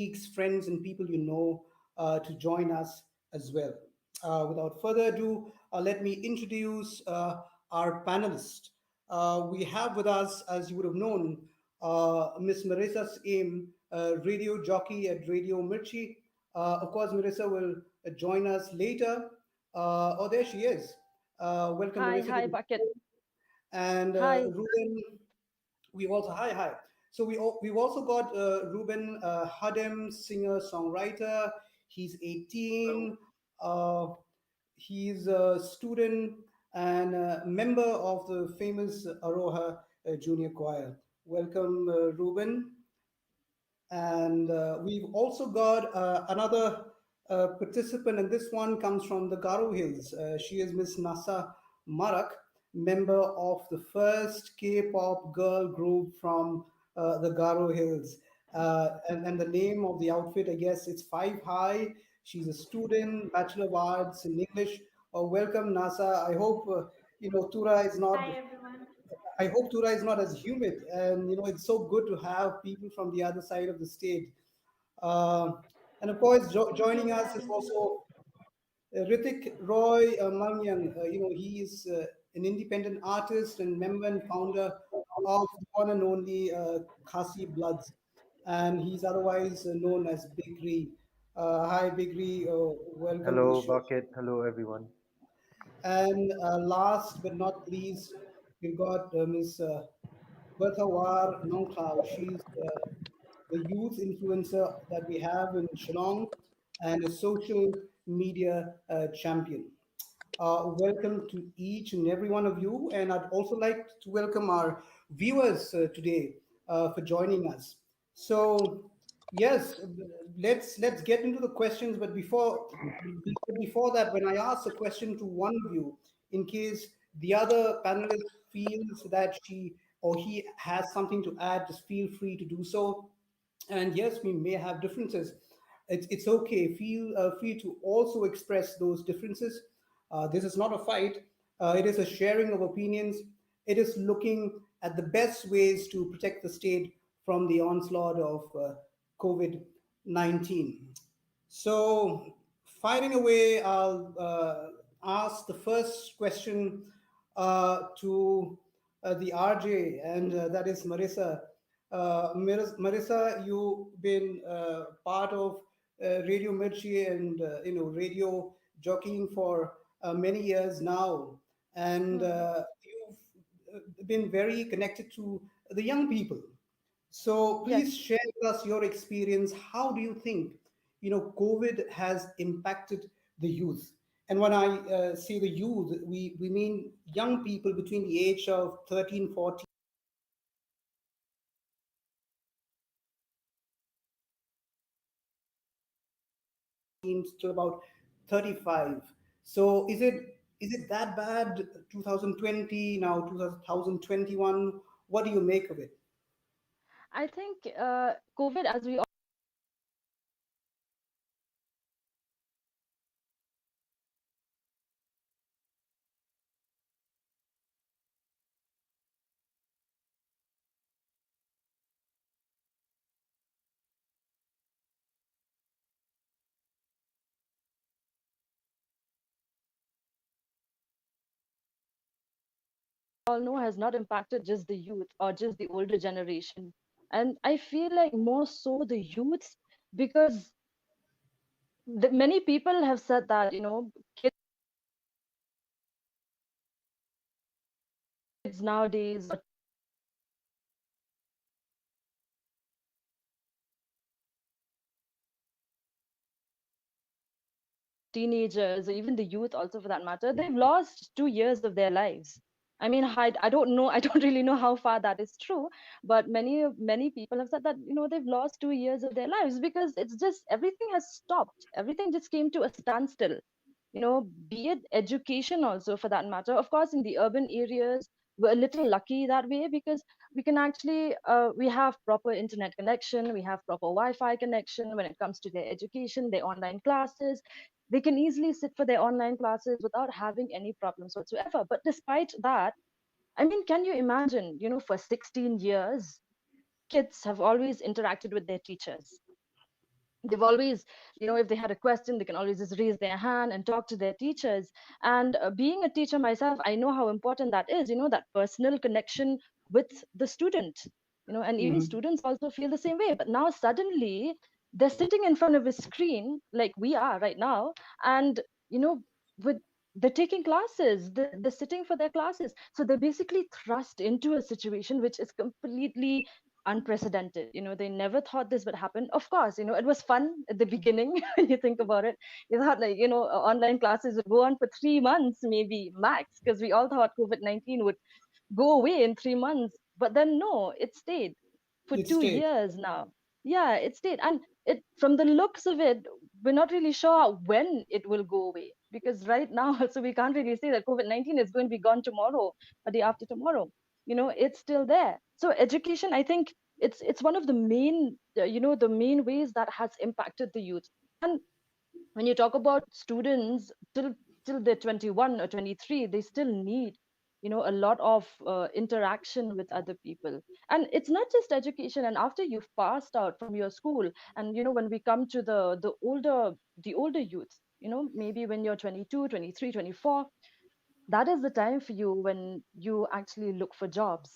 colleagues, friends, and people you know to join us as well. Without further ado, let me introduce our panelists. We have with us, as you would have known, Miss Marissa Aim, radio jockey at Radio Mirchi. Of course, Marissa will join us later. Oh, there she is. Welcome, Hi, Marissa, to hi, the Bucket. show. And Hi. Ruben, we've also hi. So we've also got Ruben Hadem, singer songwriter. He's 18. Uh, he's a student and a member of the famous Aroha Junior Choir. Welcome, Ruben. And we've also got another participant, and this one comes from the Garo Hills. She is Miss Nasa Marak, member of the first K-pop girl group from the Garo Hills. And the name of the outfit, I guess, it's Five High. She's a student, Bachelor of Arts in English. Welcome, Nasa. I hope Tura is not. Hi everyone. I hope Tura is not as humid, and it's so good to have people from the other side of the state. Uh, and of course, Thank you joining for us is having me. also Ritik Roy Mangyang. He is an independent artist and member and founder of the one and only Khasi Bloods, and he's otherwise known as Big Ree. Hi, Big Ree. Welcome to the Hello, show. Bucket. Hello, everyone. And last but not least, we've got Miss Berthawar Nongklau. She's the youth influencer that we have in Shillong and a social media champion. Welcome to each and every one of you, and I'd also like to welcome our viewers today for joining us. So, yes, let's get into the questions. But before that, when I ask a question to one of you, in case the other panelist feels that she or he has something to add, just feel free to do so. And yes, we may have differences. It's okay. Feel free to also express those differences. This is not a fight. It is a sharing of opinions. It is looking at the best ways to protect the state from the onslaught of COVID 19. So, firing away, I'll ask the first question to the RJ, and that is Marissa. Marissa, you've been part of Radio Mirchi and radio jockeying for many years now, and Hmm. you've been very connected to the young people. So please Yes, share with us your experience. How do you think, COVID has impacted the youth? And when I say the youth, we mean young people between the age of 13, 14 till about 35. So is it that bad? 2020 now 2021. What do you make of it? I think COVID, as we all know, has not impacted just the youth or just the older generation. And I feel like more so the youths, because many people have said that, kids nowadays, or teenagers, or even the youth also for that matter, they've lost 2 years of their lives. I mean, I don't know, I don't really know how far that is true, but many people have said that, they've lost 2 years of their lives because it's just everything has stopped. Everything just came to a standstill. Be it education also for that matter. Of course, in the urban areas, we're a little lucky that way because we can actually we have proper internet connection, we have proper Wi-Fi connection when it comes to their education, their online classes. They can easily sit for their online classes without having any problems whatsoever. But despite that, I mean, can you imagine, for 16 years, kids have always interacted with their teachers. they've always, if they had a question, they can always just raise their hand and talk to their teachers. And being a teacher myself, I know how important that is, that personal connection with the student, and even Hmm. students also feel the same way. But now suddenly they're sitting in front of a screen like we are right now, and with they're taking classes, they're sitting for their classes, so they're basically thrust into a situation which is completely unprecedented. They never thought this would happen. Of course, it was fun at the beginning. When you think about it, you thought, like, online classes would go on for 3 months, maybe max, because we all thought COVID-19 would go away in 3 months. But then no, it stayed for It two stayed. years now. Yeah, it stayed. And it, from the looks of it, we're not really sure when it will go away, because right now also we can't really say that COVID-19 is going to be gone tomorrow or the after tomorrow. It's still there. So education, I think, it's one of the main, the main ways that has impacted the youth. And when you talk about students till they're 21 or 23, they still need, a lot of interaction with other people. And it's not just education. And after you've passed out from your school, and when we come to the older youth, maybe when you're 22, 23, 24, that is the time for you when you actually look for jobs.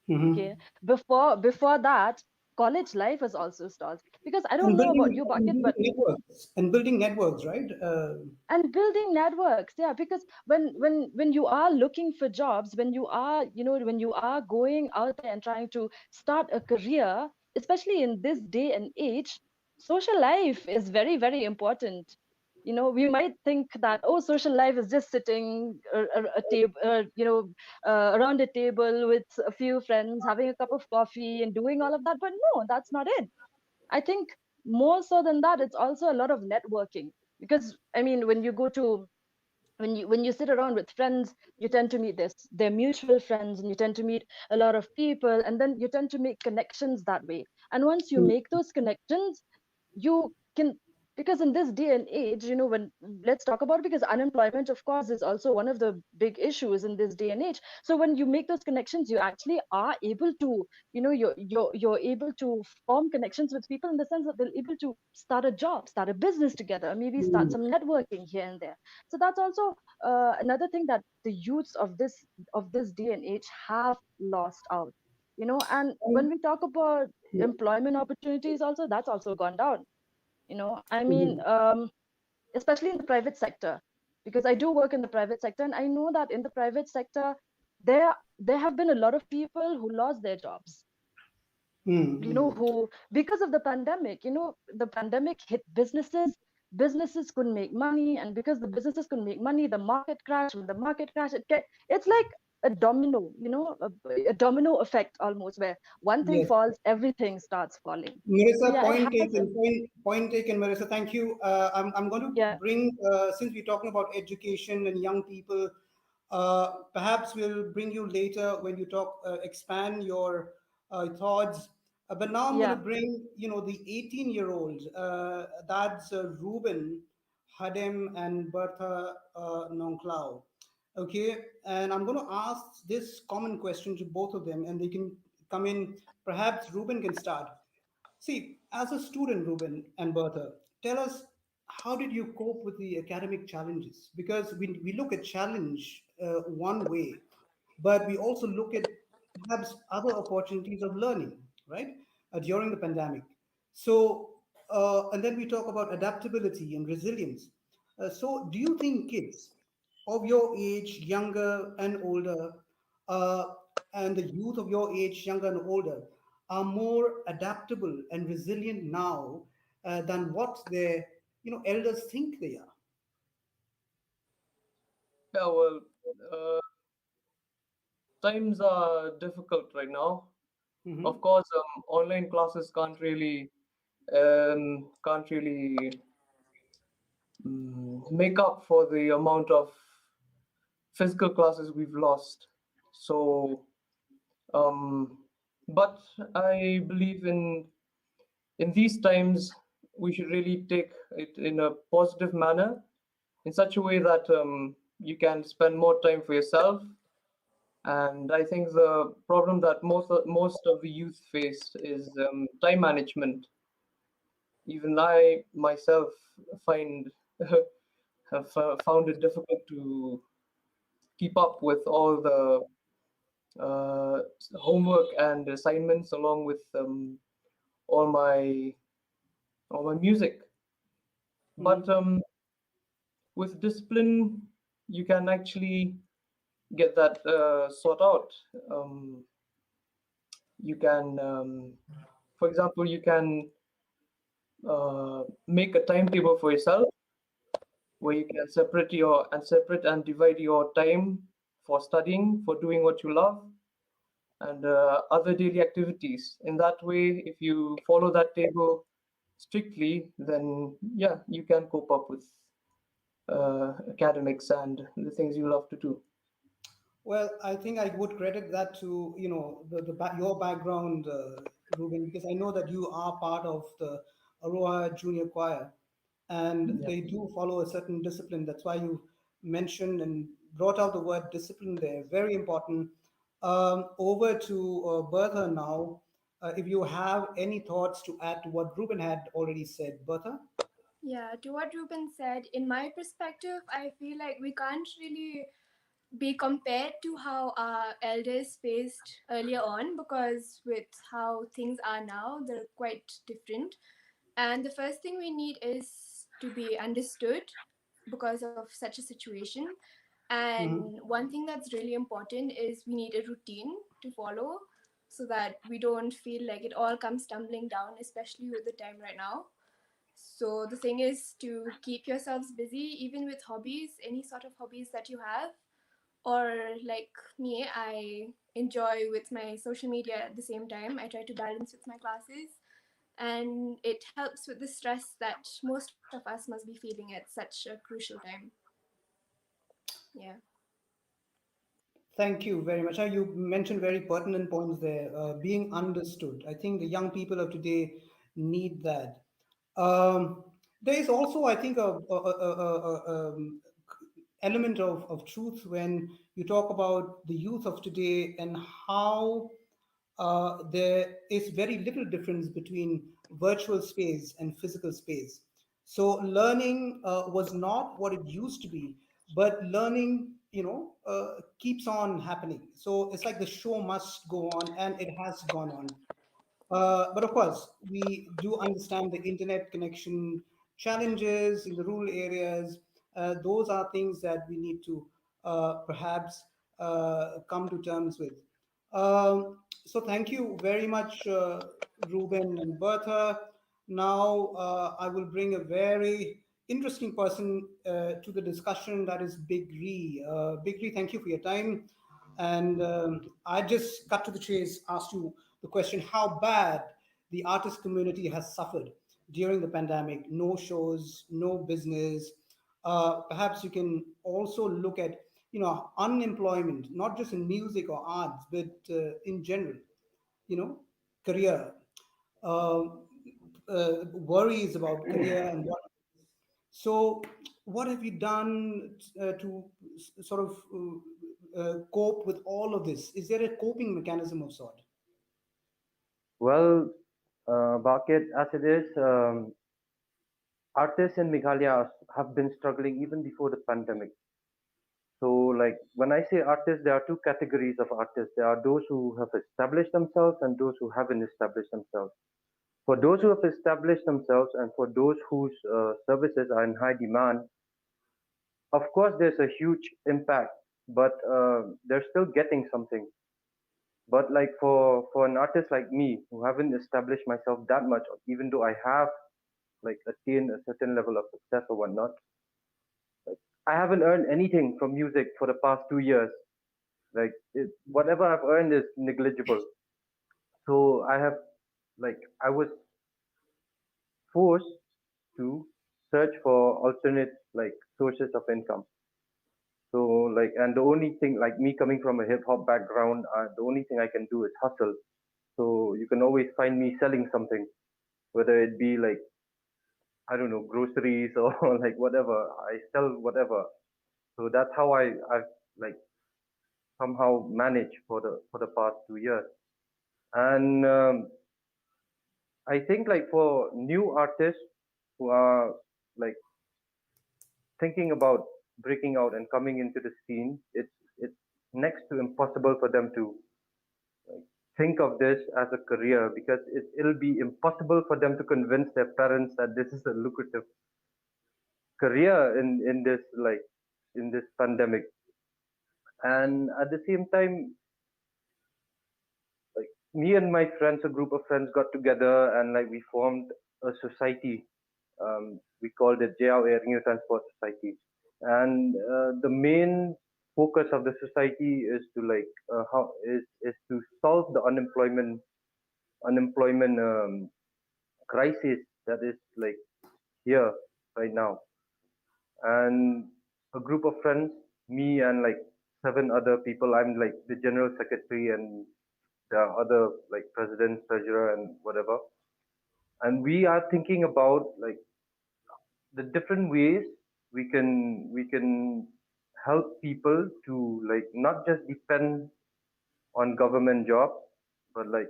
Hmm. Okay, before that, college life is also stalled, because I don't And know building, about you, and Bakit, building but networks, and building networks, right? and building networks, yeah, because when you are looking for jobs, when you are, when you are going out there and trying to start a career, especially in this day and age, social life is very, very important. We might think that, oh, social life is just sitting a table, around a table with a few friends, having a cup of coffee and doing all of that. But no, that's not it. I think more so than that, it's also a lot of networking. Because I mean, when you go to when you sit around with friends, you tend to meet their mutual friends, and you tend to meet a lot of people, and then you tend to make connections that way. And once you make those connections, you can, because in this day and age, when let's talk about it, because unemployment, of course, is also one of the big issues in this day and age. So when you make those connections, you actually are able to, you're able to form connections with people, in the sense that they're able to start a job, start a business together, maybe start Mm. some networking here and there. So that's also another thing that the youths of this day and age have lost out. And when we talk about employment opportunities also, that's also gone down. I mean, Mhm. especially in the private sector, because I do work in the private sector, and I know that in the private sector, there have been a lot of people who lost their jobs, Mm. who, because of the pandemic, the pandemic hit businesses couldn't make money, and because the businesses couldn't make money, the market crashed. When the market crashed, it's like a domino, a domino effect almost, where one thing Yes. falls, everything starts falling. So Marissa, yeah, it point has taken. Point taken, Marissa. Thank you. I'm going to yeah, bring, since we're talking about education and young people, perhaps we'll bring you later when you talk, expand your thoughts. But now I'm going to yeah, bring, the 18-year-old. That's Ruben, Hadem, and Bertha Nonclau. Okay, and I'm going to ask this common question to both of them, and they can come in. Perhaps Ruben can start. See, as a student, Ruben and Bertha, tell us, how did you cope with the academic challenges? Because we look at challenge one way, but we also look at perhaps other opportunities of learning, right? During the pandemic. So, and then we talk about adaptability and resilience. So, do you think kids of your age, younger and older, uh, and the youth of your age, younger and older, are more adaptable and resilient now than what their elders think they are? Yeah, well, uh, times are difficult right now. Of Hmm. course, online classes can't really make up for the amount of physical classes we've lost. So, um, but I believe in these times we should really take it in a positive manner, in such a way that you can spend more time for yourself. And I think the problem that most of the youth face is time management. even I myself find have found it difficult to keep up with all the homework and assignments, along with all my all my music. But Mhm. with discipline, you can actually get that sort out. Um, you can, for example, you can make a timetable for yourself where you can separate and divide your time for studying, for doing what you love, and other daily activities. In that way, if you follow that table strictly, then yeah, you can cope up with academics and the things you love to do. Well, I think I would credit that to your background, Ruben, because I know that you are part of the Aroa Junior Choir, and Yeah. they do follow a certain discipline. That's why you mentioned and brought out the word discipline there. Very important. Over to Bertha now. If you have any thoughts to add to what Ruben had already said, Bertha. Yeah, to what Ruben said, in my perspective, I feel like we can't really be compared to how our elders faced earlier on, because with how things are now, they're quite different. And the first thing we need is to be understood because of such a situation. Mm-hmm. And one thing that's really important is we need a routine to follow so that we don't feel like it all comes tumbling down, especially with the time right now. So the thing is to keep yourselves busy, even with hobbies, any sort of hobbies that you have. Or like me, I enjoy with my social media at the same time. I try to balance with my classes, and it helps with the stress that most of us must be feeling at such a crucial time. Yeah. Thank you very much. You mentioned very pertinent points there. Being understood. I think the young people of today need that. There is also, I think, a element of truth when you talk about the youth of today and how there is very little difference between virtual space and physical space. So learning was not what it used to be, but learning, keeps on happening. So it's like the show must go on, and it has gone on. But of course, we do understand the internet connection challenges in the rural areas. Those are things that we need to perhaps come to terms with. So thank you very much, Ruben and Bertha. Now I will bring a very interesting person to the discussion. That is Big Ree. Big Ree, thank you for your time. And I just cut to the chase, asked you the question how bad the artist community has suffered during the pandemic. No shows, no business. Perhaps you can also look at unemployment, not just in music or arts, but in general. You know, career, uh, worries about career and what. So, what have you done to sort of cope with all of this? Is there a coping mechanism of sort? Well, Bakit, as it is, artists in Meghalaya have been struggling even before the pandemic. So, like when I say artists, there are two categories of artists. There are those who have established themselves and those who haven't established themselves. For those who have established themselves and for those whose services are in high demand, of course, there's a huge impact, but they're still getting something. But like for an artist like me, who haven't established myself that much, even though I have like attained a certain level of success or whatnot, like I haven't earned anything from music for the past 2 years. Whatever I've earned is negligible. So I was forced to search for alternate like sources of income. So and the only thing, like me coming from a hip hop background, the only thing I can do is hustle. So you can always find me selling something, whether it be like, I don't know, groceries or like whatever. I sell whatever. So that's how I've like somehow managed for the past 2 years. And I think like for new artists who are like thinking about breaking out and coming into the scene, it's next to impossible for them to like, think of this as a career, because it'll be impossible for them to convince their parents that this is a lucrative career in this like in this pandemic. And at the same time, like me and my friends, a group of friends, got together and like we formed a society. We called it JL Air New Transport Society, and the main focus of the society is to like how is to solve the unemployment crisis that is like here right now. And a group of friends, me and like seven other people. I'm like the general secretary, and there are other like president, treasurer, and whatever. And we are thinking about like the different ways we can help people to like not just depend on government jobs, but like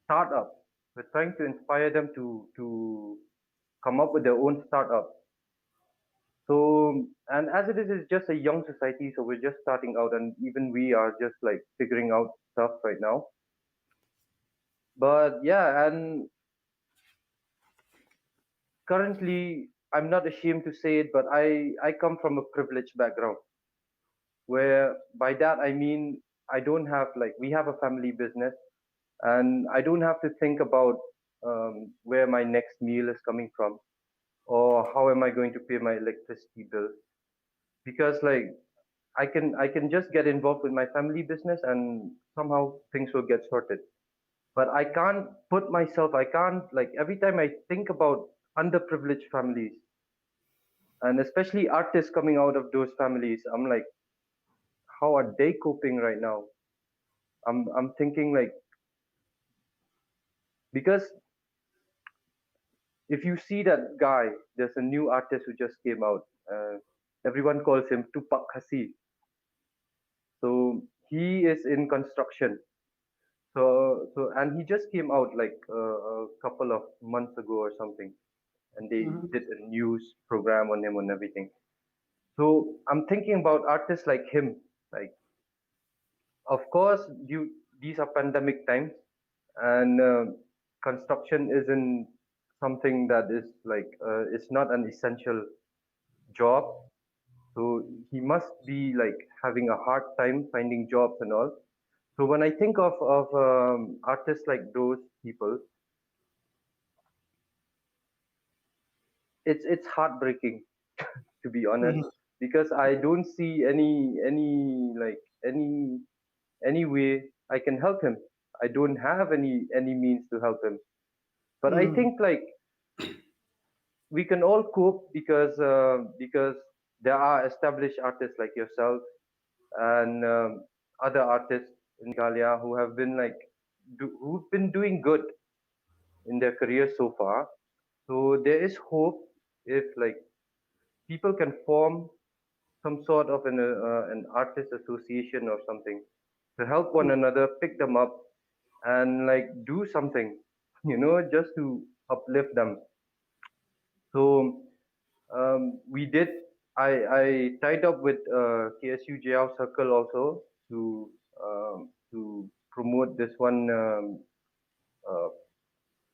startup. We're trying to inspire them to come up with their own startup. So, and as it is, it's just a young society, so we're just starting out, and even we are just like figuring out stuff right now. But yeah, and currently, I'm not ashamed to say it, but I come from a privileged background, where by that I mean I don't have like we have a family business, and I don't have to think about where my next meal is coming from, or how am I going to pay my electricity bill, because like I can just get involved with my family business and somehow things will get sorted. But I can't put myself, I can't like every time I think about underprivileged families, and especially artists coming out of those families, I'm like, how are they coping right now? I'm thinking like, because if you see that guy, there's a new artist who just came out. Everyone calls him Tupac Hasi. So he is in construction. And he just came out like a couple of months ago or something, and they Mhm. did a news program on him and everything. So I'm thinking about artists like him. Like, of course, these are pandemic times, and construction isn't something that is like it's not an essential job. So he must be like having a hard time finding jobs and all. So when I think of artists like those people, it's heartbreaking, to be honest, Mhm. because I don't see any way I can help him. I don't have any means to help him. But I Mhm. think like we can all cope, because there are established artists like yourself, and other artists in Galia who have been like who've been doing good in their career so far. So there is hope if like people can form some sort of an artist association or something to help one another, pick them up, and like do something, just to uplift them. So we did. I tied up with KSU JL Circle also to promote this one uh,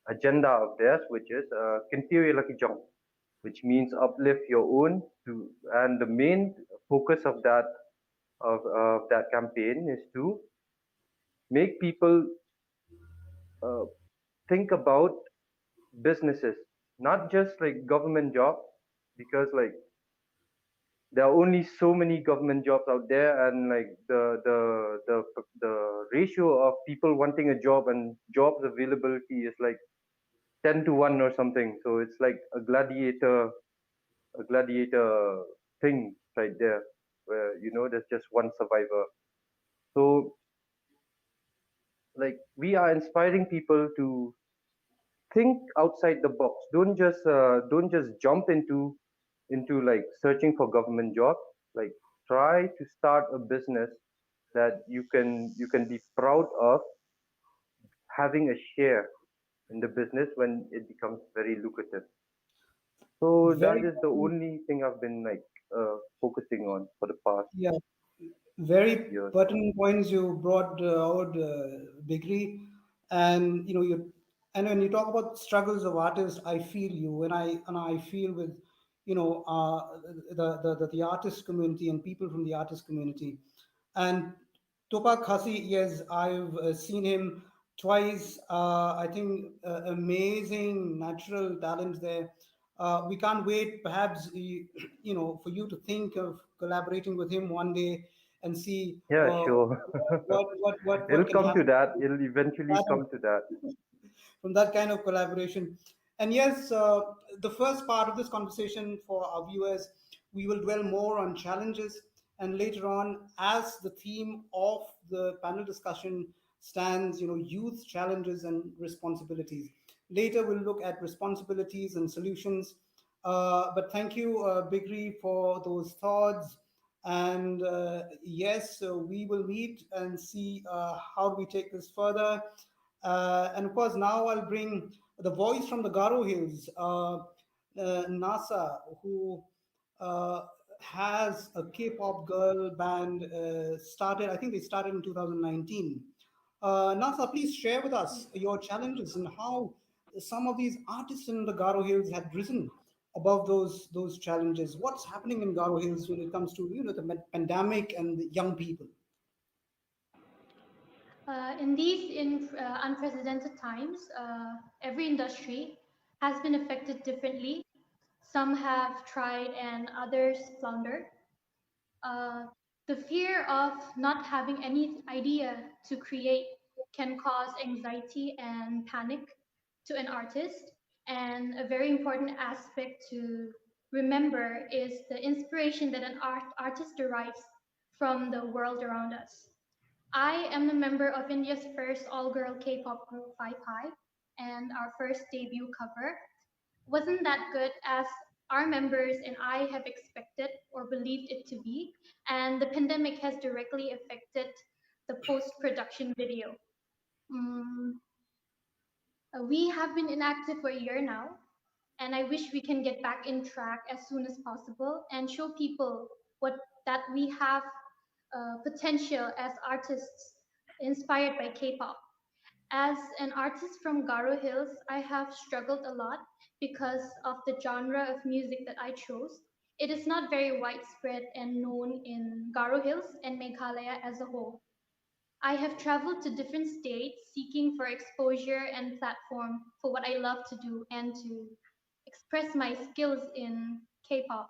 agenda of theirs, which is Kintiri Lucky Jong, which means uplift your own. And the main focus of that campaign is to make people uh, think about businesses, not just like government jobs, because like there are only so many government jobs out there, and like the ratio of people wanting a job and jobs availability is like 10 to 1 or something. So it's like a gladiator thing right there, where there's just one survivor. So like we are inspiring people to think outside the box. Don't just jump into like searching for government jobs. Like, try to start a business that you can be proud of having a share. in the business when it becomes very lucrative. So that Very is the only thing I've been like focusing on for the past yeah, very years. pertinent points you brought out, Bigri. And you and when you talk about struggles of artists, I feel you, and I feel with the artist community and people from the artist community. And Topak Hasi, yes, I've seen him twice. I think amazing natural talent there. We can't wait, perhaps, for you to think of collaborating with him one day and see Yeah, sure. what It'll can come happen to that. It'll eventually come to that. from that kind of collaboration. And yes, the first part of this conversation for our viewers, we will dwell more on challenges. And later on, as the theme of the panel discussion stands, youth challenges and responsibilities. Later, we'll look at responsibilities and solutions. But thank you, Bigri, for those thoughts. And yes, so we will meet and see how we take this further. And of course, now I'll bring the voice from the Garo Hills, NASA, who uh, has a K-pop girl band started. I think they started in 2019. NASA, please share with us your challenges and how some of these artists in the Garo Hills have risen above those challenges. What's happening in Garo Hills when it comes to the pandemic and the young people? In these unprecedented times, every industry has been affected differently. Some have tried and others floundered. Uh, the fear of not having any idea to create can cause anxiety and panic to an artist. And a very important aspect to remember is the inspiration that an artist derives from the world around us. I am a member of India's first all-girl K-pop group, RiKhasi, and our first debut cover wasn't that good as our members and I have expected or believed it to be, and the pandemic has directly affected the post-production video. Mm, we have been inactive for a year now, and I wish we can get back in track as soon as possible and show people what that we have potential as artists inspired by K-pop. As an artist from Garo Hills, I have struggled a lot because of the genre of music that I chose. It is not very widespread and known in Garo Hills and Meghalaya as a whole. I have traveled to different states seeking for exposure and platform for what I love to do and to express my skills in K-pop.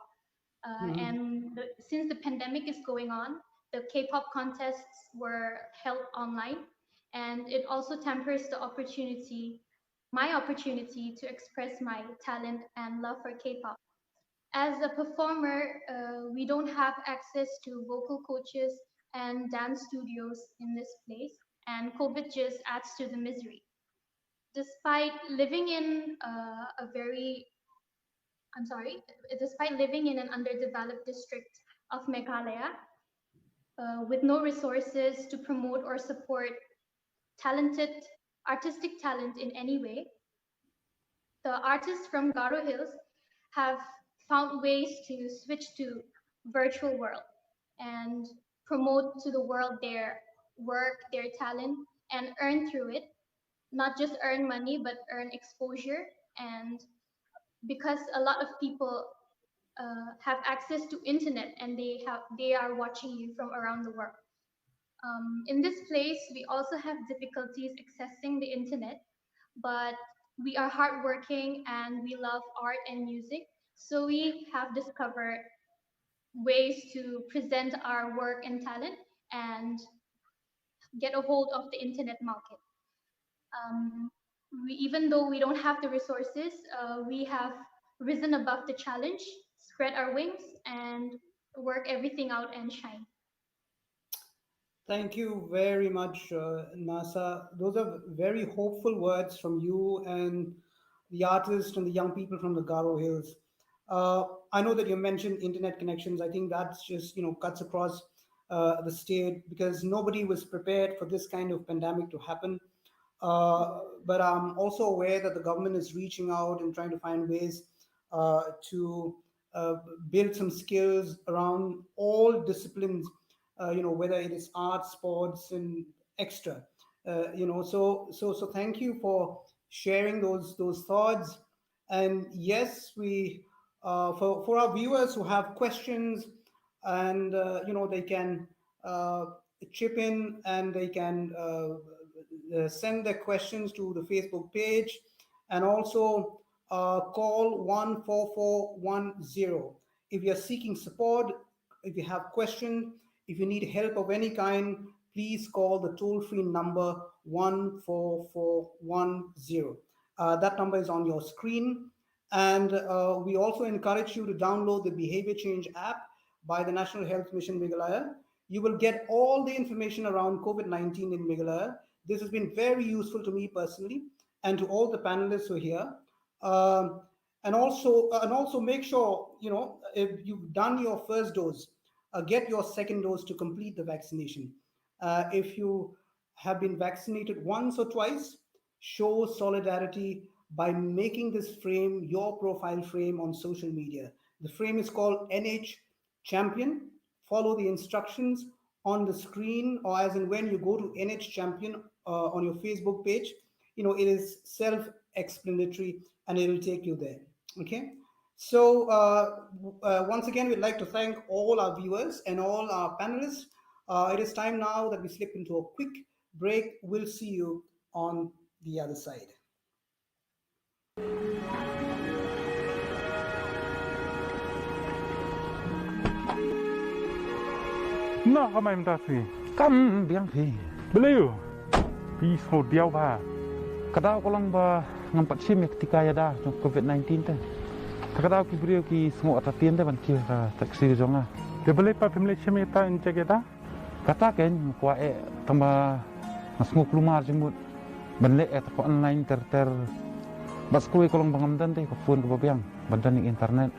Mhm. Since the pandemic is going on, the K-pop contests were held online, and it also tempers my opportunity to express my talent and love for K-pop. As a performer, we don't have access to vocal coaches and dance studios in this place, and COVID just adds to the misery. Despite living in I'm sorry, despite living in an underdeveloped district of Meghalaya, with no resources to promote or support talented artistic talent in any way, the artists from Garo Hills have found ways to switch to virtual world and promote to the world their work, their talent, and earn through it. Not just earn money, but earn exposure. And because a lot of people have access to internet and they are watching you from around the world. In this place, we also have difficulties accessing the internet, but we are hardworking and we love art and music. So we have discovered ways to present our work and talent and get a hold of the internet market. Um, Even though we don't have the resources, we have risen above the challenge, spread our wings, and work everything out and shine. Thank you very much, NASA. Those are very hopeful words from you and the artists and the young people from the Garo Hills. I know that you mentioned internet connections. I think that's just cuts across the state because nobody was prepared for this kind of pandemic to happen. But I'm also aware that the government is reaching out and trying to find ways to uh, build some skills around all disciplines, whether it is art, sports, and extra. So thank you for sharing those thoughts. And yes, we for our viewers who have questions, and they can uh, chip in, and they can send their questions to the Facebook page, and also call 14410 if you're seeking support, if you have questions, if you need help of any kind. Please call the toll-free number 14410. That number is on your screen. And we also encourage you to download the Behavior Change app by the National Health Mission Meghalaya. You will get all the information around COVID-19 in Meghalaya. This has been very useful to me personally and to all the panelists who are here. Um, and also make sure, if you've done your first dose, get your second dose to complete the vaccination. If you have been vaccinated once or twice, show solidarity by making this frame your profile frame on social media. The frame is called NH Champion. Follow the instructions on the screen, or as in when you go to NH Champion on your Facebook page. It is self-explanatory, and it will take you there. Okay. So once again, we'd like to thank all our viewers and all our panelists. It is time now that we slip into a quick break. We'll see you on the other side. No, kami mtasi. Biang phi. Beliau. Peace ho diau ba. Kadau kolong ba ngampat sim ketika ya dah COVID-19 tu. Kadau ki beliau ki semua atatian tu ban kira taksi jonga. Dia boleh pa family chimi ta injek eta. Kata ken kuat tambah semua keluar jemut. Benle ko online ter bas kuih kolong bangamdan tu ko phone ko biang badan internet.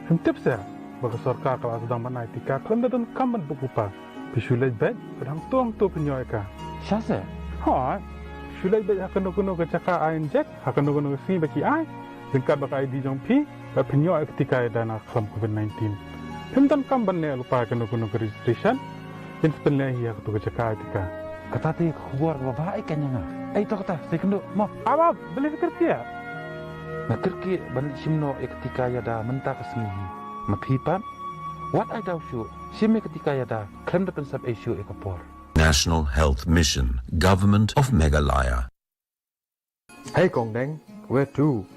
Hentip saya. Bagi sorka kalau sedang mana etika, kalau datang kamban berupa, pisulai bed, sedang tuang tu penyoy ka. Syasa? Ha, pisulai bed akan nukuno ke cakap ain jack, akan nukuno ke sini bagi ai, dengkar bagi ID jong pi, bagi penyoy ketika ada nak kelam COVID-19. Hentan kamban ni lupa akan nukuno ke registration, yang sebenarnya ia tu ke cakap etika. Kata ti keluar baik kan yang itu kata saya kena mau. Awak boleh fikir dia? Nak kerki balik simno ketika ada mentah kesini. Mapipat, what I doubt you, simi ketika yada, klaim dapat sab issue ekapor. National Health Mission, Government of Meghalaya. Hey Kongdeng, where to?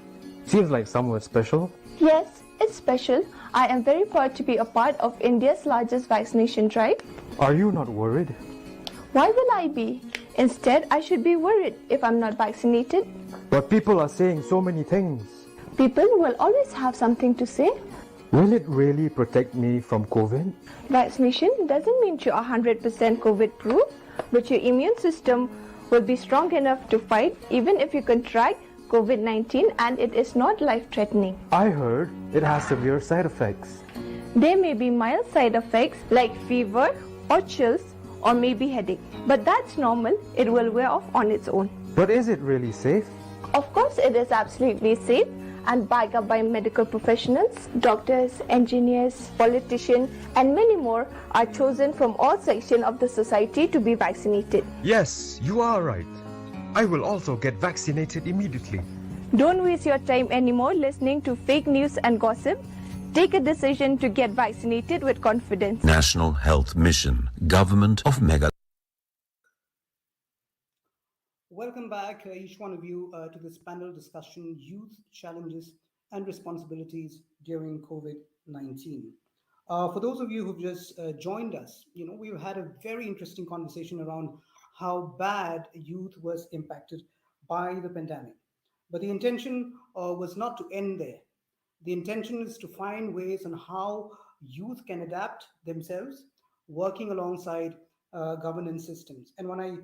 Seems like somewhere special. Yes, it's special. I am very proud to be a part of India's largest vaccination drive. Are you not worried? Why will I be? Instead, I should be worried if I'm not vaccinated. But people are saying so many things. People will always have something to say. Will it really protect me from COVID? Vaccination doesn't mean you are 100% COVID-proof, but your immune system will be strong enough to fight even if you contract COVID-19 and it is not life-threatening. I heard it has severe side effects. There may be mild side effects like fever or chills or maybe headache, but that's normal. It will wear off on its own. But is it really safe? Of course, it is absolutely safe and backed up by medical professionals. Doctors, engineers, politicians, and many more are chosen from all sections of the society to be vaccinated. Yes, you are right. I will also get vaccinated immediately. Don't waste your time anymore listening to fake news and gossip. Take a decision to get vaccinated with confidence. National Health Mission, Government of Meghalaya. Welcome back, each one of you, to this panel discussion, Youth Challenges and Responsibilities During COVID-19. For those of you who've just joined us, we've had a very interesting conversation around how bad youth was impacted by the pandemic. But the intention was not to end there. The intention is to find ways on how youth can adapt themselves, working alongside governance systems. And when I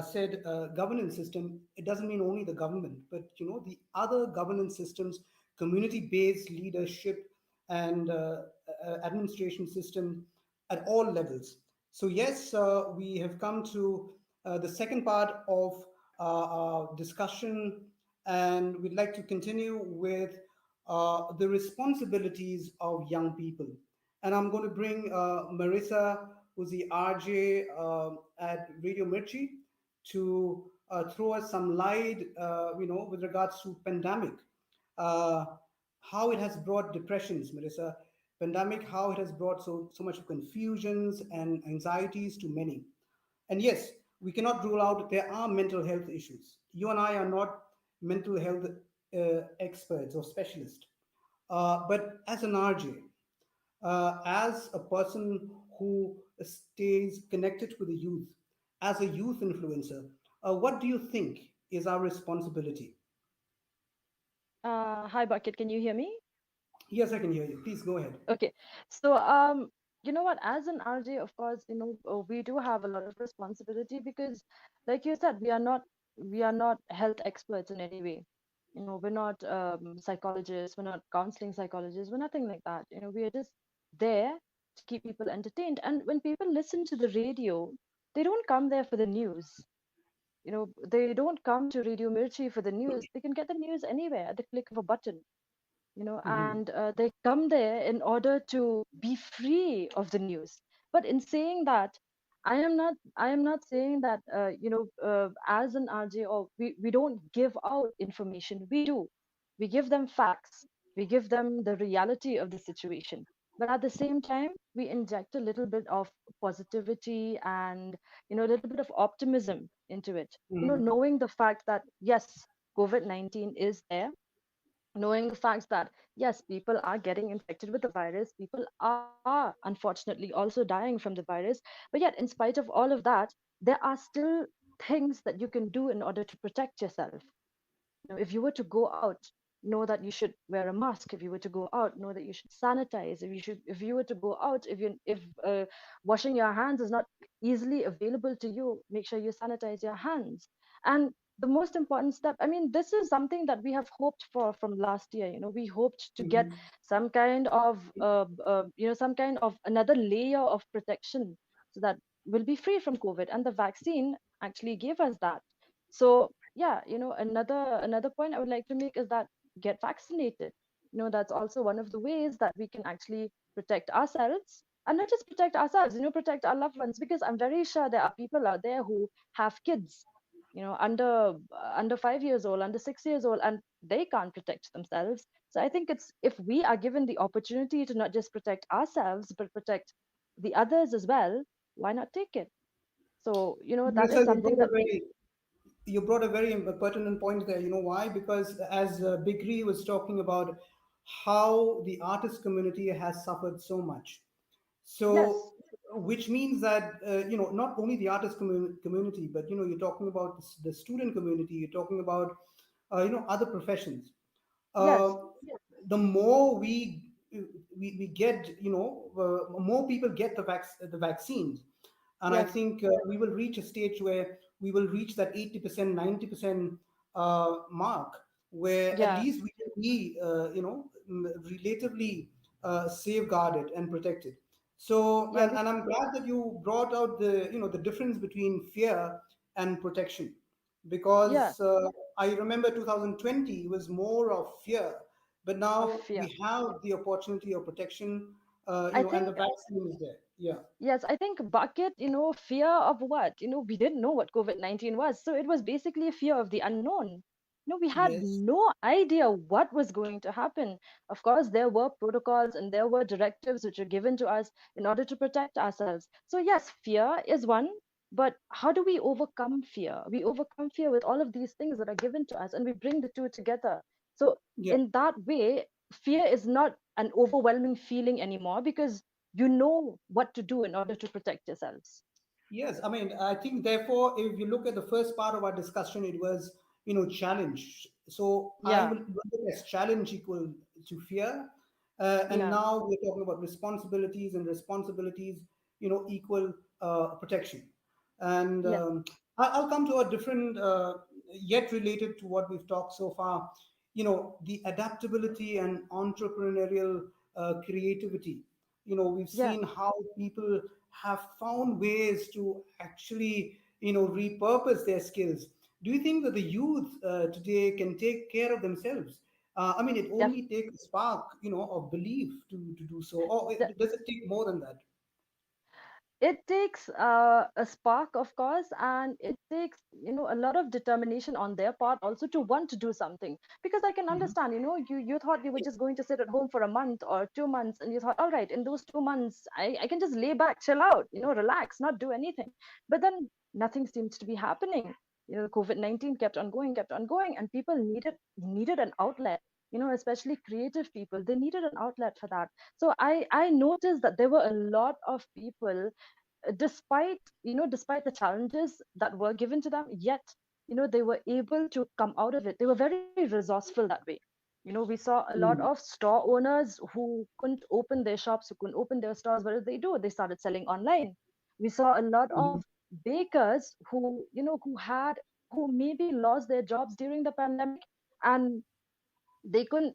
said governance system, it doesn't mean only the government, but the other governance systems, community-based leadership and administration system at all levels. So yes, we have come to the second part of discussion, and we'd like to continue with the responsibilities of young people. And I'm going to bring Marissa, who's the RJ at Radio Mirchi, to throw us some light, with regards to pandemic, uh, how it has brought depressions, Marissa. Pandemic, how it has brought so much confusions and anxieties to many. And yes, we cannot rule out there are mental health issues. You and I are not mental health experts or specialists. But as an RJ, as a person who stays connected with the youth, as a youth influencer, what do you think is our responsibility? Hi, Bucket. Can you hear me? Yes, I can hear you. Please go ahead. Okay. So, you know what? As an RJ, of course, we do have a lot of responsibility because, like you said, we are not health experts in any way. We're not psychologists. We're not counseling psychologists. We're nothing like that. We are just there to keep people entertained. And when people listen to the radio, they don't come there for the news. They don't come to Radio Mirchi for the news. They can get the news anywhere at the click of a button. Mhm. And they come there in order to be free of the news. But in saying that, I am not saying that as an RJ, or we don't give out information. We do. We give them facts. We give them the reality of the situation. But at the same time, we inject a little bit of positivity and a little bit of optimism into it. Mhm. Knowing the fact that yes, COVID-19 is there, knowing the facts that yes, people are getting infected with the virus, people are unfortunately also dying from the virus, but yet in spite of all of that, there are still things that you can do in order to protect yourself. If you were to go out, know that you should wear a mask. If you were to go out, know that you should sanitize. If you were to go out, if washing your hands is not easily available to you, make sure you sanitize your hands. And the most important step, I mean, this is something that we have hoped for from last year. We hoped to get Mhm. some kind of another layer of protection, so that we'll be free from COVID, and the vaccine actually gave us that. So yeah, another point I would like to make is that get vaccinated. That's also one of the ways that we can actually protect ourselves, and not just protect ourselves, protect our loved ones, because I'm very sure there are people out there who have kids, under 5 years old, under 6 years old, and they can't protect themselves. So I think it's, if we are given the opportunity to not just protect ourselves but protect the others as well, why not take it? So that is Marissa, something that you brought a very pertinent point there. You know why? Because as Bigri was talking about how the artist community has suffered so much. yes, So, which means that not only the artist community, but you're talking about the student community. You're talking about other professions. Uh, yes, the more we get, more people get the vaccines, and I yes, think we will reach a stage where we will reach that 80%, 90% mark, where at yeah, least we can be, relatively safeguarded and protected. So, yeah, and I'm glad that you brought out the difference between fear and protection, yeah, because I remember 2020 was more of fear, but of now fear. we have the opportunity of protection, I and the think, vaccine is there. Yeah. yes, I think bucket, fear of what? We didn't know what COVID-19 was. So it was basically a fear of the unknown. We had Yes. no idea what was going to happen. Of course, there were protocols and there were directives which were given to us in order to protect ourselves. So yes, fear is one, but how do we overcome fear? We overcome fear with all of these things that are given to us, and we bring the two together. So Yeah. in that way, fear is not an overwhelming feeling anymore, because you know what to do in order to protect yourselves. Yes, I mean, I think therefore, if you look at the first part of our discussion, it was, challenge. So I Yeah, will look at as challenge equal to fear. And yeah, now we're talking about responsibilities, and responsibilities, equal protection. And yes, I'll come to a different, yet related to what we've talked so far, the adaptability and entrepreneurial creativity. We've yeah, seen how people have found ways to actually repurpose their skills. do you think that the youth today can take care of themselves? I mean, it Def- only takes a spark, of belief to do so, or does it take more than that? it takes a spark, of course, and it takes, a lot of determination on their part also to want to do something. Because I can Mhm. understand, you thought you were just going to sit at home for a month or 2 months, and you thought, all right, in those 2 months, I can just lay back, chill out, relax, not do anything. But then nothing seems to be happening. COVID-19 kept on going, and people needed an outlet. Especially creative people, they needed an outlet for that. So I noticed that there were a lot of people, despite the challenges that were given to them, yet they were able to come out of it. They were very resourceful that way. We saw a lot of Mm. store owners who couldn't open their shops, who couldn't open their stores. What did they do? They started selling online. We saw a lot Mhm. of bakers who maybe lost their jobs during the pandemic, and they couldn't,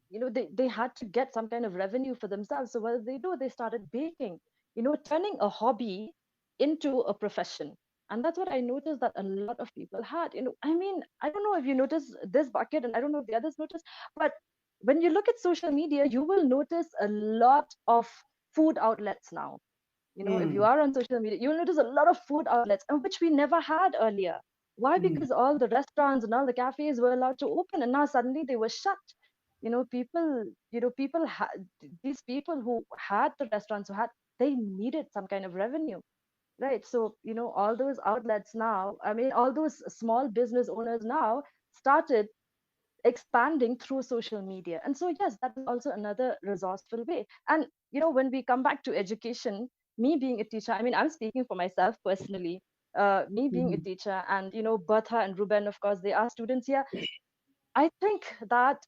they had to get some kind of revenue for themselves. So what did they do? They started baking, turning a hobby into a profession. And that's what I noticed that a lot of people had. I mean, I don't know if you notice this bucket, and I don't know if the others notice, but when you look at social media, you will notice a lot of food outlets now. If you Mm. are on social media, you'll notice a lot of food outlets, which we never had earlier. Why? Mm. Because all the restaurants and all the cafes were allowed to open, and now suddenly they were shut. People had, these people who had the restaurants, they needed some kind of revenue, right? So all those outlets now, I mean, all those small business owners now started expanding through social media. And so yes, that is also another resourceful way. And when we come back to education, me being a teacher, I mean, I'm speaking for myself personally. Me being a Mhm. teacher, and Bertha and Ruben, of course, they are students here. I think that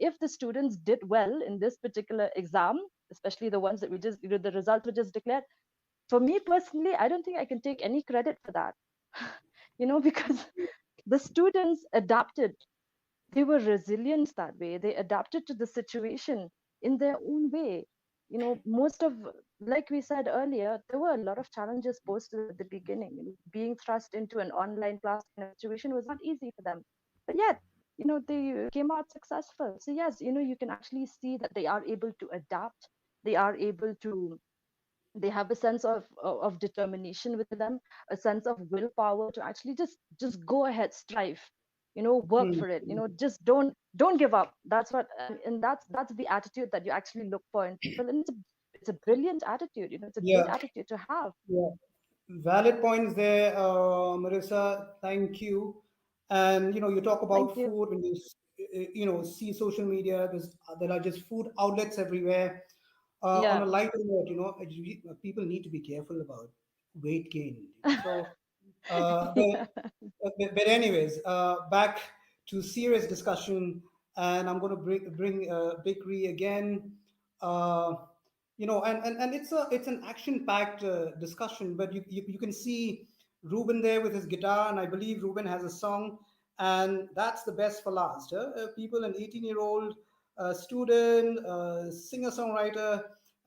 if the students did well in this particular exam, especially the ones that we just, the results were just declared, for me personally, I don't think I can take any credit for that. Because the students adapted. They were resilient that way. They adapted to the situation in their own way. Most of, like we said earlier, there were a lot of challenges posted at the beginning. Being thrust into an online class kind of situation was not easy for them. But yet, they came out successful. So yes, you can actually see that they are able to adapt. They are able to, they have a sense of determination within them, a sense of willpower to actually just go ahead, strive, work Mm. for it, just don't give up. That's what, and that's the attitude that you actually look for in people. And it's a brilliant attitude. It's a good Yeah. attitude to have. Yeah. Valid points there, Marissa. Thank you. And you talk Thank about you. food when you see social media. There are just food outlets everywhere. On Yeah. a lighter note, people need to be careful about weight gain. So, uh, Yeah. but, but anyways, back to serious discussion, and I'm going to bring bakery again. Uh, and it's an action packed discussion, but you can see Ruben there with his guitar, and I believe Ruben has a song, and that's the best for last. People, an 18-year-old student, singer songwriter.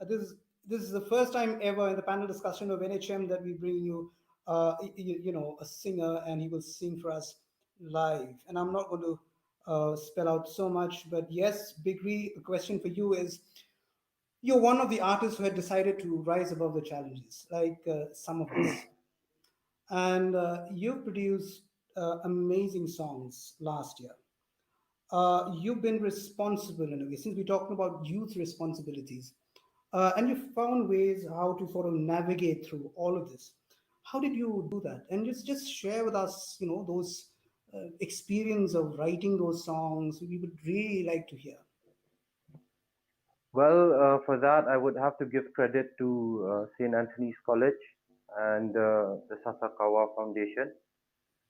This is the first time ever in the panel discussion of NHM that we bring you a singer, and he will sing for us live. And I'm not going to spell out so much, but yes, Bigri, the question for you is, you're one of the artists who had decided to rise above the challenges, like some of us. And you've produced amazing songs last year. You've been responsible in a way, since we're talking about youth responsibilities, and you found ways how to sort of navigate through all of this. How did you do that? And just share with us, those experience of writing those songs. We would really like to hear. Well, for that, I would have to give credit to St. Anthony's College and the Sasakawa Foundation,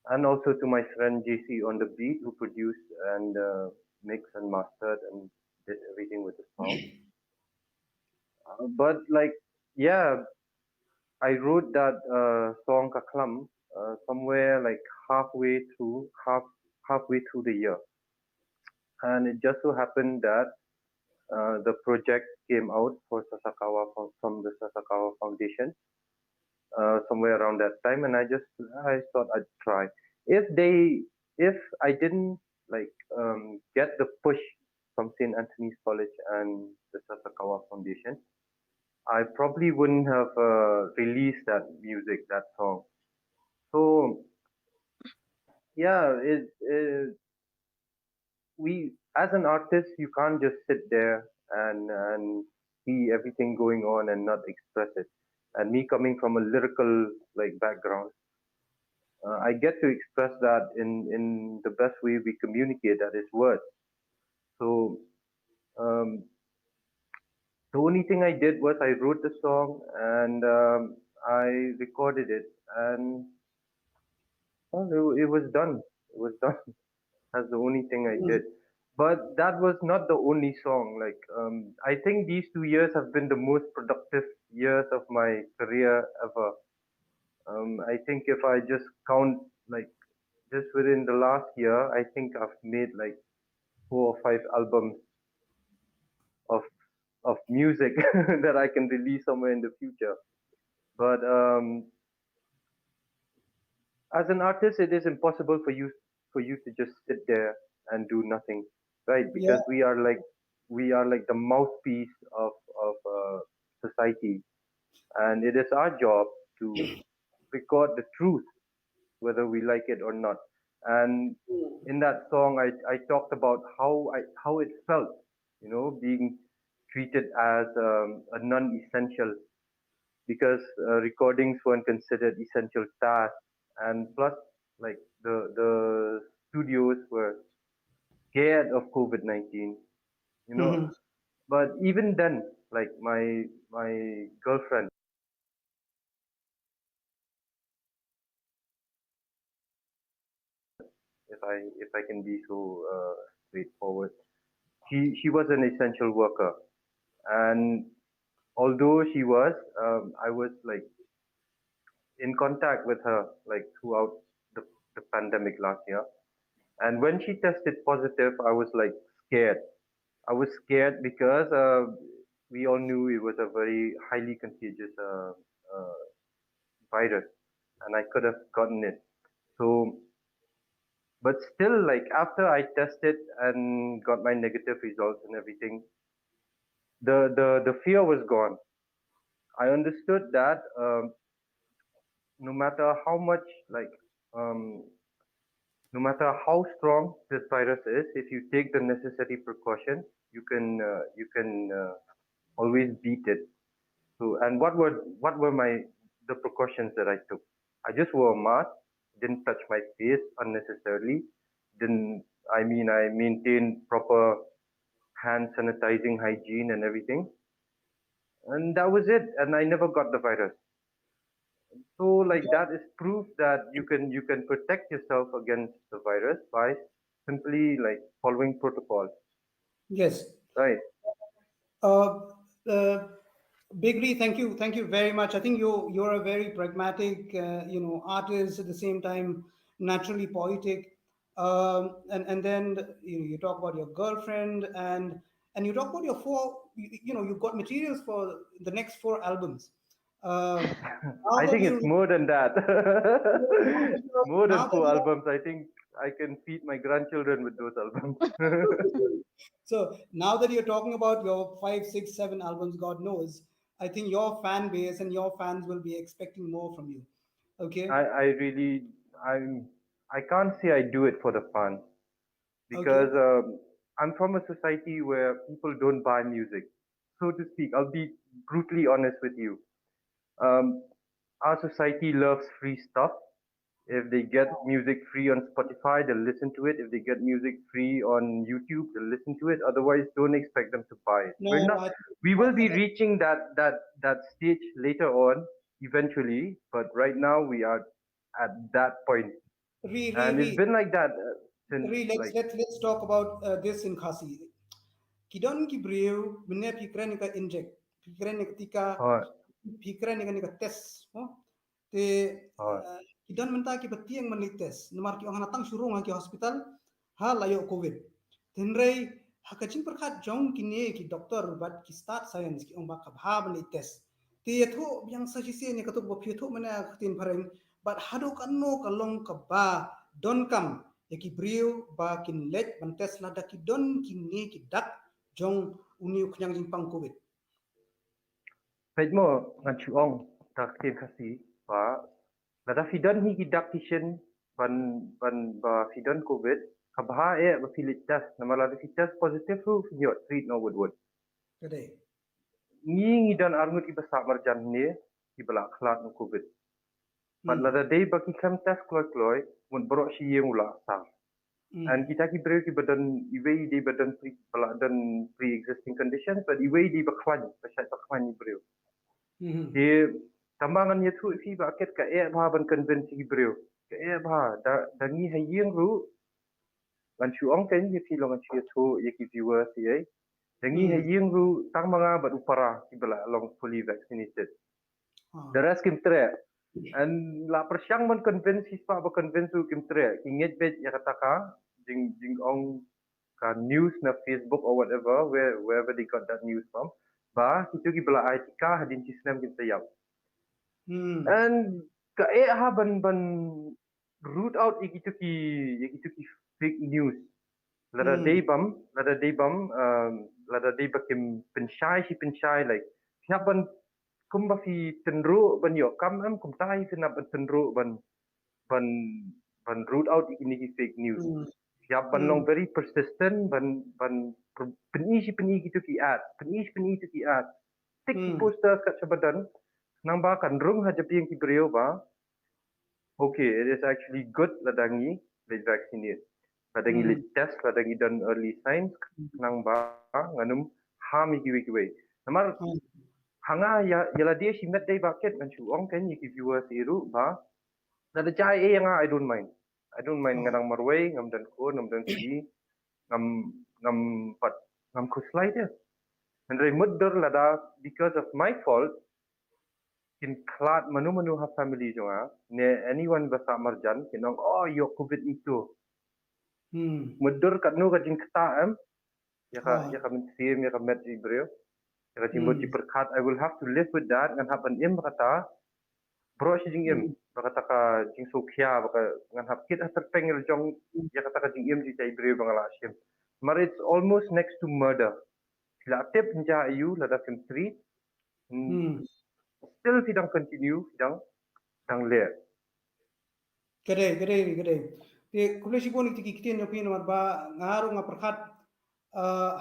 and also to my friend JC on the beat, who produced and mixed and mastered and did everything with the song. But like, yeah, I wrote that song Kaklam somewhere like halfway through the year, and it just so happened that the project came out for Sasakawa from the Sasakawa Foundation somewhere around that time, and I thought I'd try. If they if I didn't get the push from St. Anthony's College and the Sasakawa Foundation, I probably wouldn't have released that music, that song. So yeah, we as an artist, you can't just sit there and see everything going on and not express it. And me coming from a lyrical background, I get to express that in the best way we communicate, that is words. So um, the only thing I did was I wrote the song and I recorded it, and well, it was done. It was done. That's the only thing I did. But that was not the only song. I think these 2 years have been the most productive years of my career ever. I think if I just count just within the last year, I think I've made 4 or 5 albums of music that I can release somewhere in the future. But as an artist, it is impossible for you to just sit there and do nothing, right? Yeah. Because we are like the mouthpiece of society, and it is our job to record the truth, whether we like it or not. And in that song, I talked about how it felt, being treated as a non-essential, because recordings weren't considered essential tasks, and plus the studios were scared of COVID-19, you know. Mhm. But even then, my girlfriend, if I can be so straightforward, she was an essential worker, and although she was, I was in contact with her throughout the pandemic last year. And when she tested positive, I was scared. I was scared because we all knew it was a very highly contagious virus, and I could have gotten it. So, but still, after I tested and got my negative results and everything, the fear was gone. I understood that no matter how much um, no matter how strong this virus is, if you take the necessary precautions, you can always beat it. So, and what were the precautions that I took? I just wore a mask, didn't touch my face unnecessarily, didn't I mean I maintained proper hand sanitizing hygiene and everything, and that was it. And I never got the virus. So that is proof that you can protect yourself against the virus by simply following protocols, Yes. right? Uh, uh, Bigly, thank you very much. I think you're a very pragmatic, artist at the same time, naturally poetic. And then you talk about your girlfriend, and you talk about your you've got materials for the next 4 albums. Now I that think you it's more than that. More than now that four you're albums. I think I can feed my grandchildren with those albums. so now that you're talking about your 5, 6, 7 albums, God knows, I think your fan base and your fans will be expecting more from you. Okay. I really I can't say I do it for the fun, Okay. because I'm from a society where people don't buy music, so to speak. I'll be brutally honest with you. Um, our society loves free stuff. If they get music free on Spotify, they'll listen to it. If they get music free on YouTube, they'll listen to it. Otherwise, don't expect them to buy it. We're No, not. We will be reaching that stage later on, eventually. But right now, we are at that point, re re and re it's been like that since re let's talk about this in Khasi. Kidon ki breu bine pikiran ka inject pikiran ketika uh, pikiran ka tes te uh, kidon menta ki petiang menites nomar ki orang datang suruh ki hospital ha layo covid tenrei hakacing perkat jong kini ki doktor bat ki start science ki ombak kabha menites te tho yang sajisi ni katuk bo phi tho mana tin pareng but hado kanno kalong ka ba don kam yaki brio ba kin let ban tes la da ki don kin ni ki dak jong uniu knyang jing pang COVID. Pedmo ngan chuong tak tin kasi ba lada fidan hi gidak kishen ban fidan COVID kabha ba filit test nama lada fitas positive ru finyo treat no wood Today. Ngi dan arngut iba samar jan ne ibala khlat no COVID. Pat lada day ba ki kam test kloy mun bro shi yemula sang. And kita ki break badan iwei di badan pre-existing conditions but iwei di bakwan pasal bakwan ni brew. Di tambangan ye thu fi ba ket ka bha ban convince ki brew. Ka bha da ngi hayeng ru ban chu ong ken ye fi long chi thu ye ki viewers ye. Da ngi hayeng ru tamanga ba upara ki bala long fully vaccinated. The rest kim tre and la persyang man convince hispa ba convince kim tre ki nget bet ya kata ka jing ong ka news na Facebook or whatever wherever they got that news from ba itu gi bela aitika hadin sistem kita yang and ka ha ban root out ikitu ki fake news lada day bam lada day bakim penshai like siapan kumba fi tenru ban yo kam am kum tai fi na ban tenru ban root out ini fake news. Siap ban very persistent ban peni gitu ki ad peni itu ki ad tik ki poster kat sabadan nang ba kan rung ha japi yang ki brio ba okay it is actually good ladangi le vaccinate ladangi le test ladangi dan early signs nang ba nganum ha mi ki we namar hanga ya yala dia simet dai bucket man chu ong kan ki viewers iru ba lada jai yang I don't mind nganang marway ngam dan ko ngam dan si ngam pat ngam kuslai dia and I mudder lada because of my fault in klat manu ha family jonga ne anyone basa marjan kinong oh yo COVID itu mudder katnu ka jing kata ya ka min sim ya ka met ibreo ya ka timbo ci perkat I will have to live with that ngan hapan im kata bro si jing im bakata ka jing sokya baka ngan hap kit atar pengel jong ya kata ka jing im di tai bre bangala sim mar it's almost next to murder sila tip nja ayu lada sim 3 still sidang continue sidang dang le Gede. Te kuleshi boni tiki kitin no pino ba ngaru nga perkat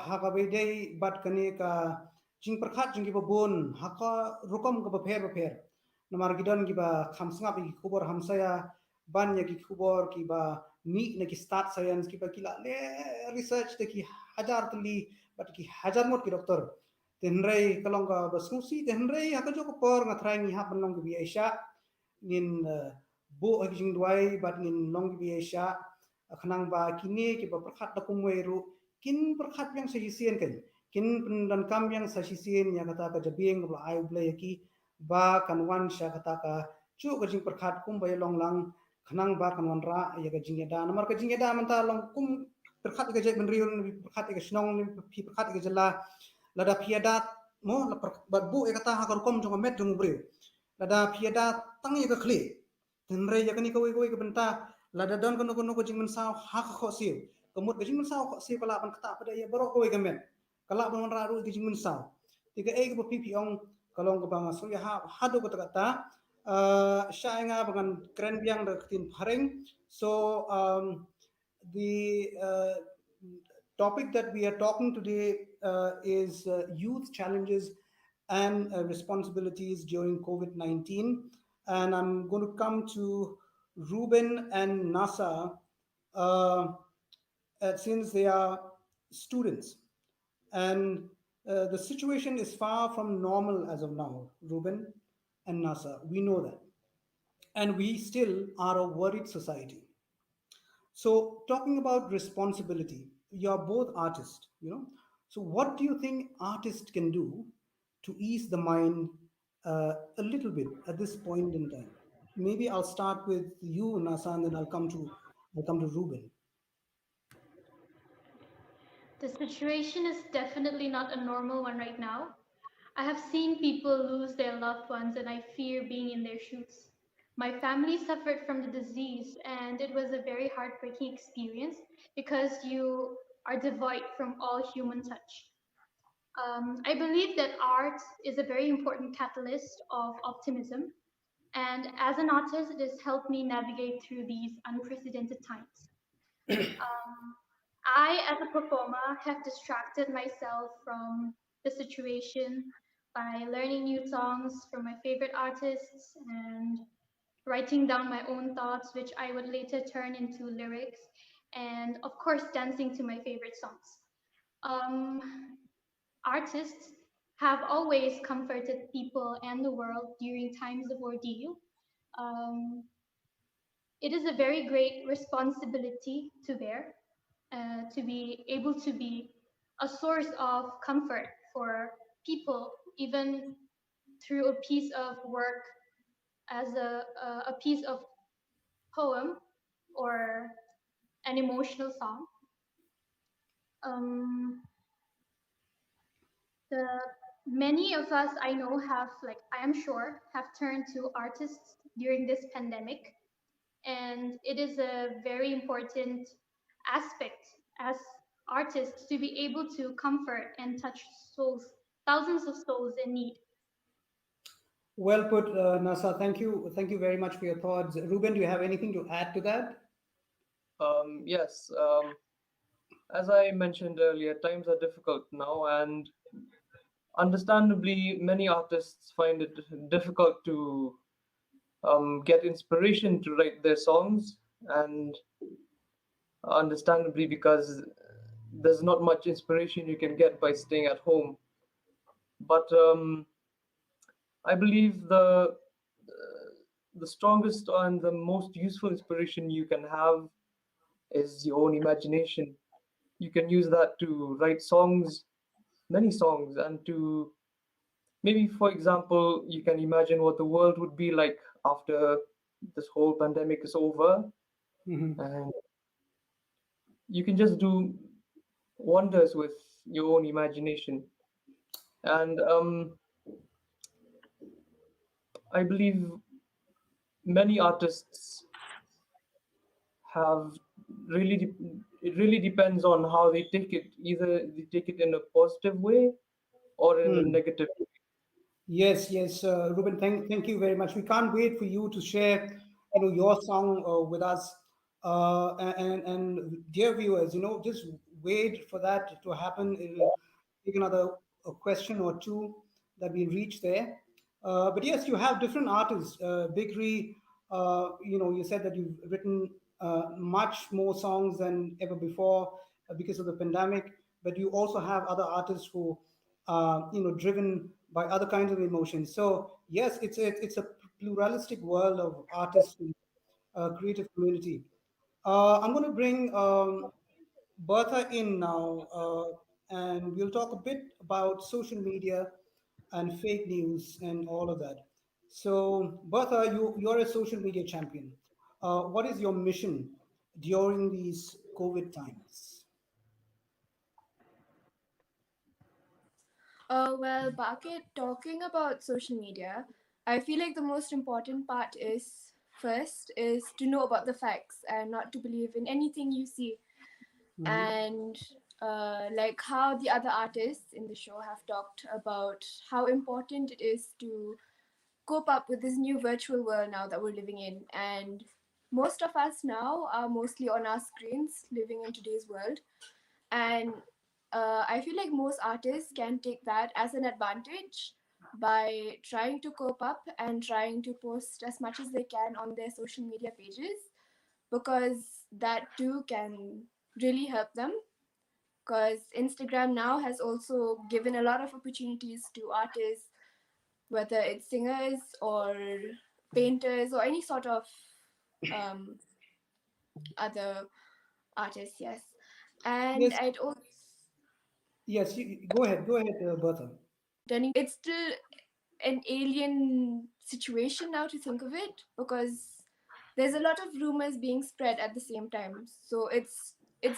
haka bedai bat kane ka jing perkat jing giba bon haka rukom ka per namar gidan giba khamsnga bi kubor hamsaya ban ya ki kubor ki ba mi na ki start science ki ba kila le research te ki hajar tli bat ki hajar mot ki doktor tenrei kalong ka basmusi tenrei haka joko por nga trai ni hapan long bi aisha nin bo jing duai bat nin long bi aisha khnang ba kini ki ba perkhat da kumweru kin perkhat yang sejisian kan kin dan kam yang sejisian ya kata ka jabing ba ai blai ki ba kanwan sha kata ka chu ka jing perkhat kum bai long lang khnang ba kanwan ra ya ka jing da namar ka jing da man ta long kum perkhat ka jek ben riun perkhat ka snong ni perkhat ka jela lada piadat mo la ba bu ya kata ha ka kom jong met jong bre lada piadat tang ya ka kli tenre ya ka ni ka wei ka benta lada don ko jing men sao ha ka kho siu kemut ka jing men sao kho siu kala ban kata pada ya baro ko wei ka men kala ban ra ru jing men sao tiga e ka pi ong kalong ke bang so ya hadu ko kata syainga bangan kren biang da tin pharing so the topic that we are talking today is youth challenges and responsibilities during COVID-19, and I'm going to come to Ruben and Nasa since they are students. And the situation is far from normal as of now, Ruben and Nasa. We know that. And we still are a worried society. So, talking about responsibility, you're both artists, So, what do you think artists can do to ease the mind a little bit at this point in time? Maybe I'll start with you, Nasa, and then I'll come to Ruben. The situation is definitely not a normal one right now. I have seen people lose their loved ones and I fear being in their shoes. My family suffered from the disease, and it was a very heartbreaking experience because you are devoid from all human touch. I believe that art is a very important catalyst of optimism, and as an artist, it has helped me navigate through these unprecedented times. I, as a performer, have distracted myself from the situation by learning new songs from my favorite artists and writing down my own thoughts, which I would later turn into lyrics, and of course, dancing to my favorite songs. Artists have always comforted people and the world during times of ordeal. Um, it is a very great responsibility to bear, to be able to be a source of comfort for people, even through a piece of work as a piece of poem or an emotional song. Um, the many of us I know have, like, I am sure, have turned to artists during this pandemic, and it is a very important aspect as artists to be able to comfort and touch souls, thousands of souls in need. Well put, Nasa. Thank you very much for your thoughts. Ruben, do you have anything to add to that? Yes. As I mentioned earlier, times are difficult now, and understandably, many artists find it difficult to get inspiration to write their songs, and understandably, because there's not much inspiration you can get by staying at home. But I believe the strongest and the most useful inspiration you can have is your own imagination. You can use that to write songs, many songs, and to maybe, for example, you can imagine what the world would be like after this whole pandemic is over, and you can just do wonders with your own imagination. And I believe many artists have it really depends on how they take it. Either they take it in a positive way or in a Hmm. negative way. Yes, yes, Ruben. Thank you very much. We can't wait for you to share, your song with us. And dear viewers, just wait for that to happen. It'll take another question or two that we reach there. But yes, you have different artists. Big Ree, you said that you've written much more songs than ever before because of the pandemic. But you also have other artists who, driven by other kinds of emotions. So yes, it's a pluralistic world of artists and creative community. I'm going to bring Bertha in now, and we'll talk a bit about social media and fake news and all of that. So, Bertha, you're a social media champion. What is your mission during these COVID times? Well, Bakit, talking about social media, I feel like the most important part is first is to know about the facts and not to believe in anything you see. And like how the other artists in the show have talked about how important it is to cope up with this new virtual world now that we're living in. And most of us now are mostly on our screens living in today's world. And I feel like most artists can take that as an advantage by trying to cope up and trying to post as much as they can on their social media pages, because that too can really help them. Because Instagram now has also given a lot of opportunities to artists, whether it's singers or painters or any sort of um, other artists, yes. And Yes, I'd also yes. Go ahead, Bertha. it's still an alien situation now to think of it, because there's a lot of rumors being spread at the same time, so it's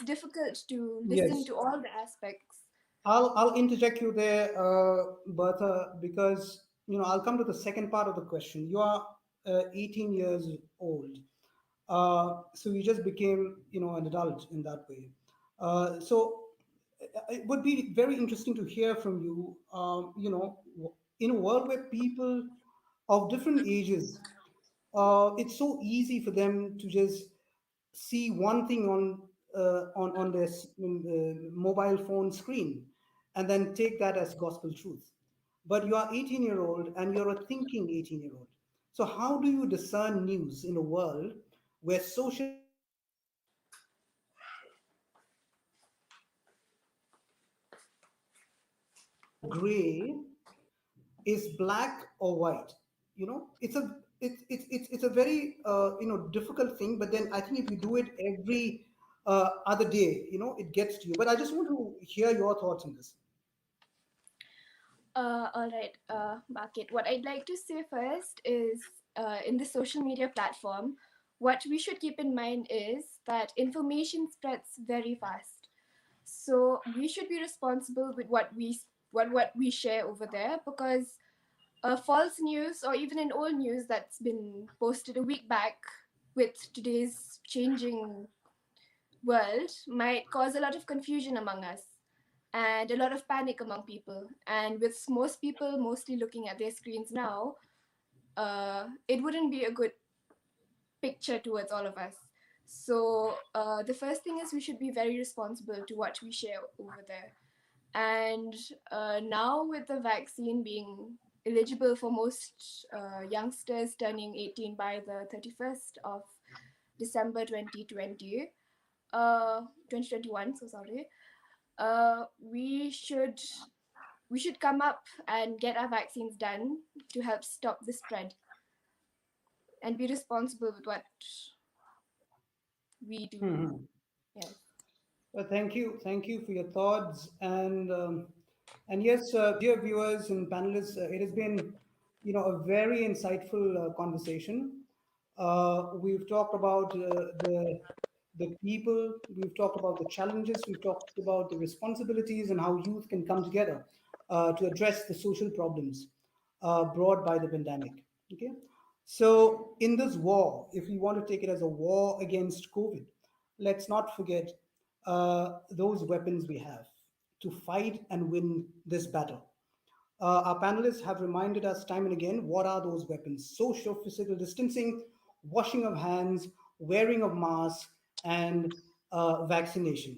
difficult to listen Yes. to all the aspects. I'll interject you there, Bertha, because I'll come to the second part of the question. You are 18 years old. So you just became, an adult in that way. So it would be very interesting to hear from you. In a world where people of different ages, it's so easy for them to just see one thing on their mobile phone screen and then take that as gospel truth. But you are 18-year-old and you're a thinking 18-year-old. So how do you discern news in a world where social gray is black or white? It's a very difficult thing. But then I think if you do it every other day, it gets to you. But I just want to hear your thoughts on this. All right, Market. What I'd like to say first is in the social media platform, what we should keep in mind is that information spreads very fast. So we should be responsible with what we share over there, because false news or even an old news that's been posted a week back with today's changing world might cause a lot of confusion among us and a lot of panic among people. And with most people mostly looking at their screens now, it wouldn't be a good picture towards all of us. So the first thing is we should be very responsible to what we share over there. And now with the vaccine being eligible for most youngsters turning 18 by the 31st of December 2020, 2021, so sorry, we should come up and get our vaccines done to help stop the spread and be responsible with what we do. Yes. Well, thank you for your thoughts, and yes, dear viewers and panelists, it has been, a very insightful conversation. We've talked about the people, we've talked about the challenges, we've talked about the responsibilities, and how youth can come together to address the social problems brought by the pandemic. Okay, so in this war, if we want to take it as a war against COVID, let's not forget those weapons we have to fight and win this battle. Our panelists have reminded us time and again what are those weapons: social physical distancing, washing of hands, wearing of masks, and vaccination.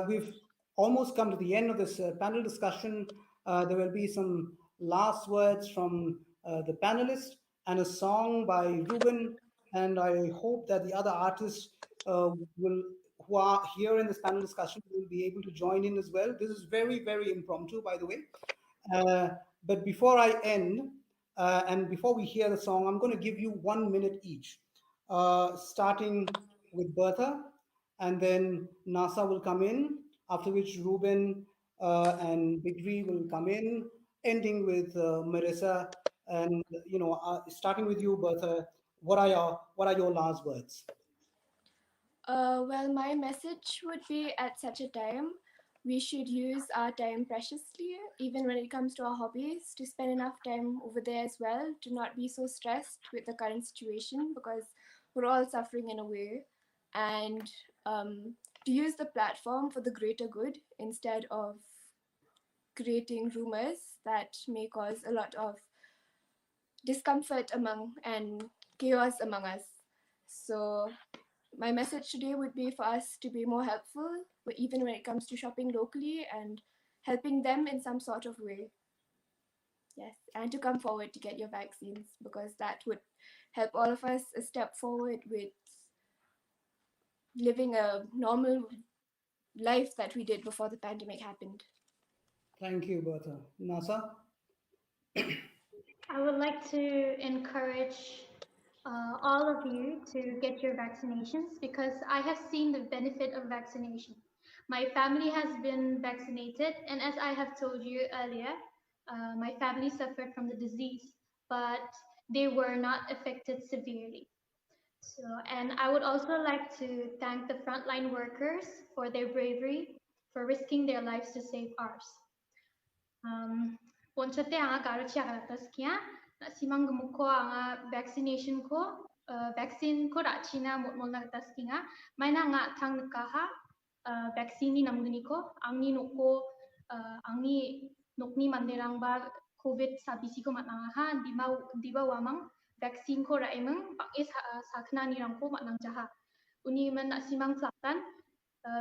We've almost come to the end of this panel discussion. There will be some last words from the panelists and a song by Ruben. And I hope that the other artists will, who are here in this panel discussion, will be able to join in as well. This is very, very impromptu, by the way. But before I end, and before we hear the song, I'm going to give you 1 minute each, starting with Bertha, and then NASA will come in, after which Ruben and Bigri will come in, ending with Marissa. And starting with you, Bertha, what are your last words? Well, my message would be at such a time, we should use our time preciously, even when it comes to our hobbies, to spend enough time over there as well, to not be so stressed with the current situation, because we're all suffering in a way, and to use the platform for the greater good instead of creating rumors that may cause a lot of discomfort among and chaos among us. So my message today would be for us to be more helpful, even when it comes to shopping locally and helping them in some sort of way. Yes, and to come forward to get your vaccines, because that would help all of us a step forward with living a normal life that we did before the pandemic happened. Thank you, Bertha. NASA? I would like to encourage all of you to get your vaccinations, because I have seen the benefit of vaccination. My family has been vaccinated, and as I have told you earlier, my family suffered from the disease, but they were not affected severely. So, and I would also like to thank the frontline workers for their bravery, for risking their lives to save ours. Ponchote ang karo siya kalatas kya, nak simang gemuk ko anga vaccination ko vaccine ko rak China mol na tas kinga maina nga thang kaha vaccine ni namgni ko angni noko angni nokni manderang ba covid sabisi ko matnang ha diba wamang vaccine ko ra emang pakis sakna ni rangko matnang jaha uni man nak simang selatan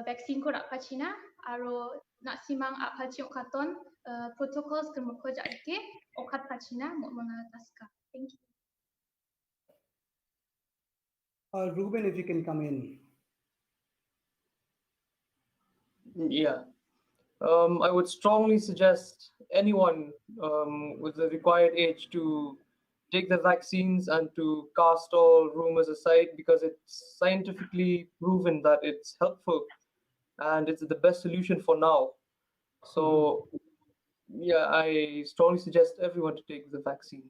vaccine ko rak pa China aro nak simang apa ciok katon protocols gemuk ko jaike okat pa China mol na tas ka. Thank you. Ruben, if you can come in. Yeah. I would strongly suggest anyone with the required age to take the vaccines and to cast all rumors aside, because it's scientifically proven that it's helpful and it's the best solution for now. So, yeah, I strongly suggest everyone to take the vaccine.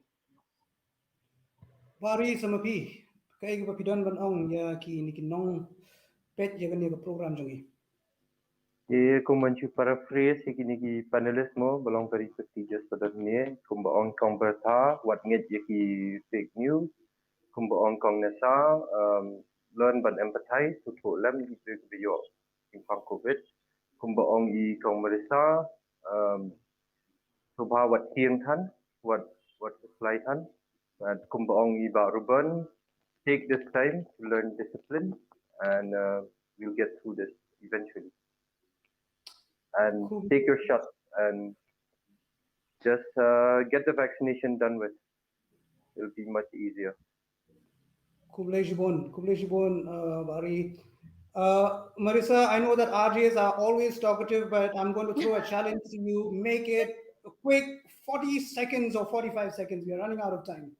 Bari samapi, kaya ba pidan ban ong ya ki nikinong pet ya gani program jangi. Kumanchu paraphrase ki panelist mo belong very prestigious pada ni kumba on kong berta wat nget ki fake news kumba on kong nesa learn ban empathize to lem di bio in covid kumba on I kong meresa subha wat tiang than what supply than kumba on I ba ruben take this time to learn discipline and we'll get through this eventually. And take your shot and just get the vaccination done with. It'll be much easier. Kublejibon, Bari. Marissa, I know that RJs are always talkative, but I'm going to throw a challenge to you. Make it a quick 40 seconds or 45 seconds. We are running out of time.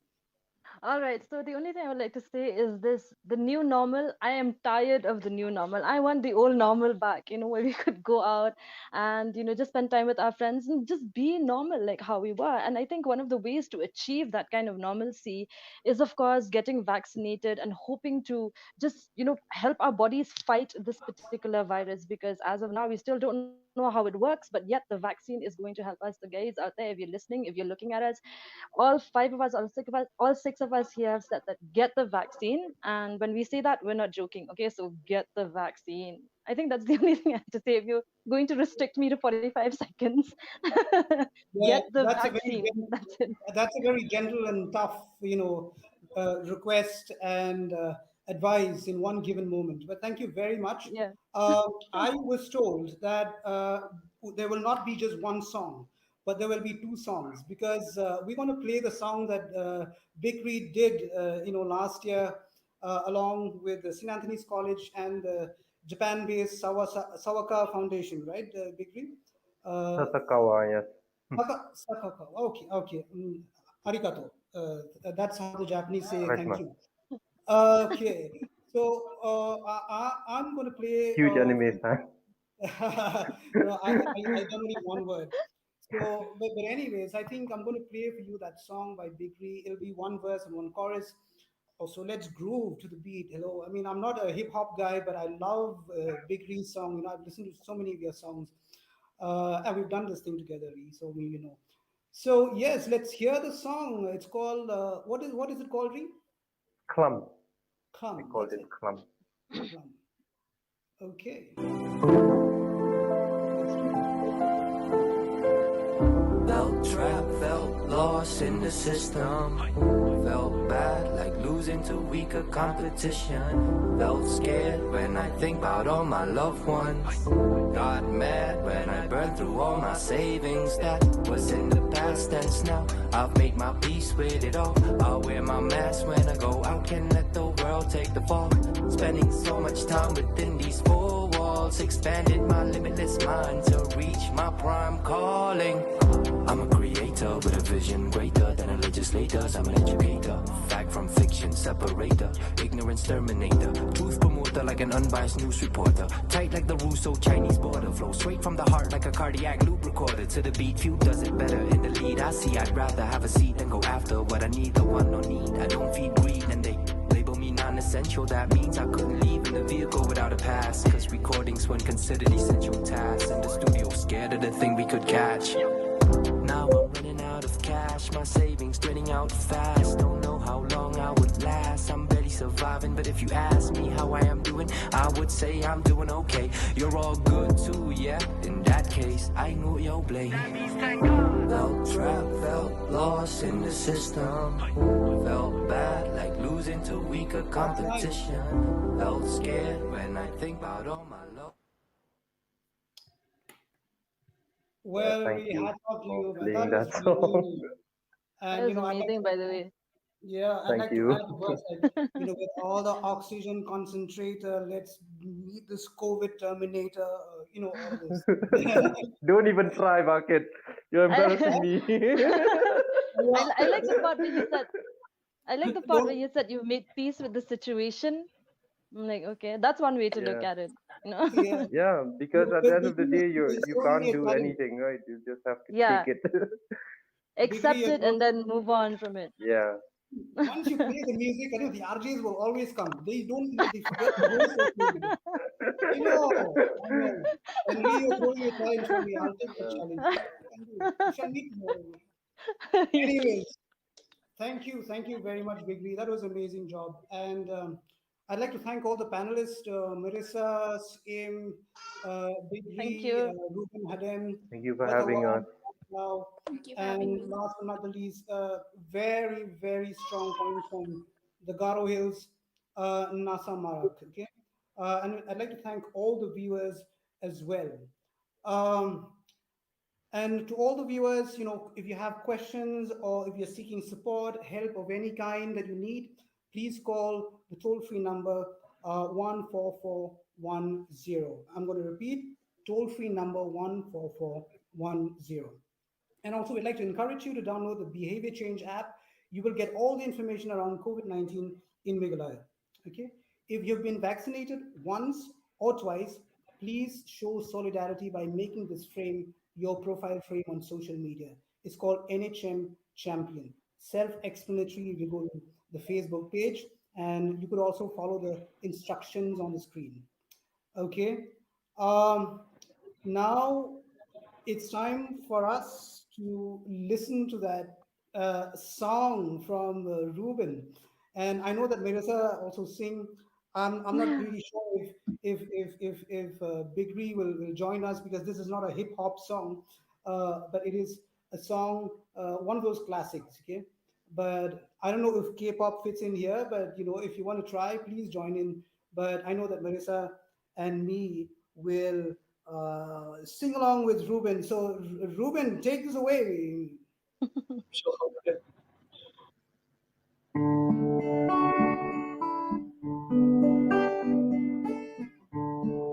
All right. So the only thing I would like to say is this: the new normal. I am tired of the new normal. I want the old normal back, where we could go out and, just spend time with our friends and just be normal like how we were. And I think one of the ways to achieve that kind of normalcy is, of course, getting vaccinated and hoping to just, help our bodies fight this particular virus, because as of now, we still don't know how it works, but yet the vaccine is going to help us. The guys out there, if you're listening, if you're looking at us, all 5 of us, all 6 of us here have said that get the vaccine. And when we say that, we're not joking. Okay, so get the vaccine. I think that's the only thing I have to say. If you're going to restrict me to 45 seconds, get the vaccine. That's it. That's a very gentle and tough, request and advice in one given moment. But thank you very much. Yeah. I was told that there will not be just one song, but there will be 2 songs, because we're going to play the song that Bikri did, last year, along with the St. Anthony's College and the Japan-based Sawaka Foundation, right, Bikri? Sasakawa, yes. Sasakawa. Okay. Arigato. That's how the Japanese say thank you. Okay. So I'm going to play. Huge anime fan. No, I don't need one word. So, but anyways, I think I'm going to play for you that song by Bikri. It'll be 1 verse and 1 chorus. So let's groove to the beat. Hello. I mean, I'm not a hip hop guy, but I love Bikri's song. I've listened to so many of your songs, and we've done this thing together. So So yes, let's hear the song. It's called what is it called, Ree? Clum. Clum. We called it Clum. Clum. Okay. Felt trapped, felt lost in the system. Felt bad, like losing to weaker competition. Felt scared when I think about all my loved ones. Got mad when I burned through all my savings. That was in the past tense now. I've made my peace with it all. I'll wear my mask when I go out, can let the world take the fall. Spending so much time within these 4 walls, expanded my limitless mind to reach my prime calling. I'm a creator with a vision greater than a legislator's. I'm an educator, fact from fiction separator, ignorance terminator, truth promoter like an unbiased news reporter, tight like the Russo Chinese border, flow straight from the heart like a cardiac loop recorder to the beat. Few does it better in the lead. I see I'd rather have a seat than go after what I need. The one no need. I don't feed greed and they label me non-essential. That means I couldn't leave in the vehicle without a pass, cause recordings weren't considered essential tasks. In the studio scared of the thing we could catch. Now I'm running out of cash, my savings draining running out fast. Don't know how long I would last. I'm barely surviving, but if you ask me how I am doing, I would say I'm doing okay. You're all good too, yeah? In that case, I know your blame. Felt trapped, felt lost in the system. Felt bad, like losing to weaker competition. Felt scared when I think about all my love. Well, Thank we you had off for you, but that playing was that song. amazing. That And was I'd like amazing, to, by the way. yeah, I'd Thank like to you. add the words like, with all the oxygen concentrator, let's meet this COVID terminator, all this. Don't even try, Market. You're embarrassing me. I like the part where you said, I like the part where Don't, you said you made peace with the situation. I'm like, okay, that's one way to look Yeah. at it. You know? yeah. Yeah, because at the end of the day, It's you only can't a do challenge. anything, right? You just have to Yeah, take it. Degree, accept it and then move on from it. Yeah. once you play the music, the RJs will always come. They don't, they forget the whole social media. I know. And Lee, you're throwing a challenge for me. I'll take the challenge. You can do it. We shall meet tomorrow. Anyways, thank you very much, Big Lee. That was an amazing job. And I'd like to thank all the panelists, Marissa, Skim, Big Thank Lee, you. Ruben Hadem, Thank you for having Berthawan, us. now, Thank you for having me. and last but not the least, very, very strong point from the Garo Hills, Nasa Marak. Okay, and I'd like to thank all the viewers as well. Um, and to all the viewers, if you have questions or if you're seeking support, help of any kind that you need, please call the toll-free number 14410. I'm going to repeat, toll-free number 14410. And also, we'd like to encourage you to download the Behavior Change app. You will get all the information around COVID-19 in Meghalaya. Okay. If you've been vaccinated once or twice, please show solidarity by making this frame your profile frame on social media. It's called NHM Champion. Self-explanatory. You go to the Facebook page, and you could also follow the instructions on the screen. Okay. Um, Now it's time for us to listen to that song from Ruben. And I know that Marissa also sing. I'm not really sure if Big Ree will join us, because this is not a hip hop song, but it is a song, one of those classics. Okay, but I don't know if K-pop fits in here. But if you want to try, please join in. But I know that Marissa and me will sing along with Ruben. So, Ruben, take this away. Sure. Okay.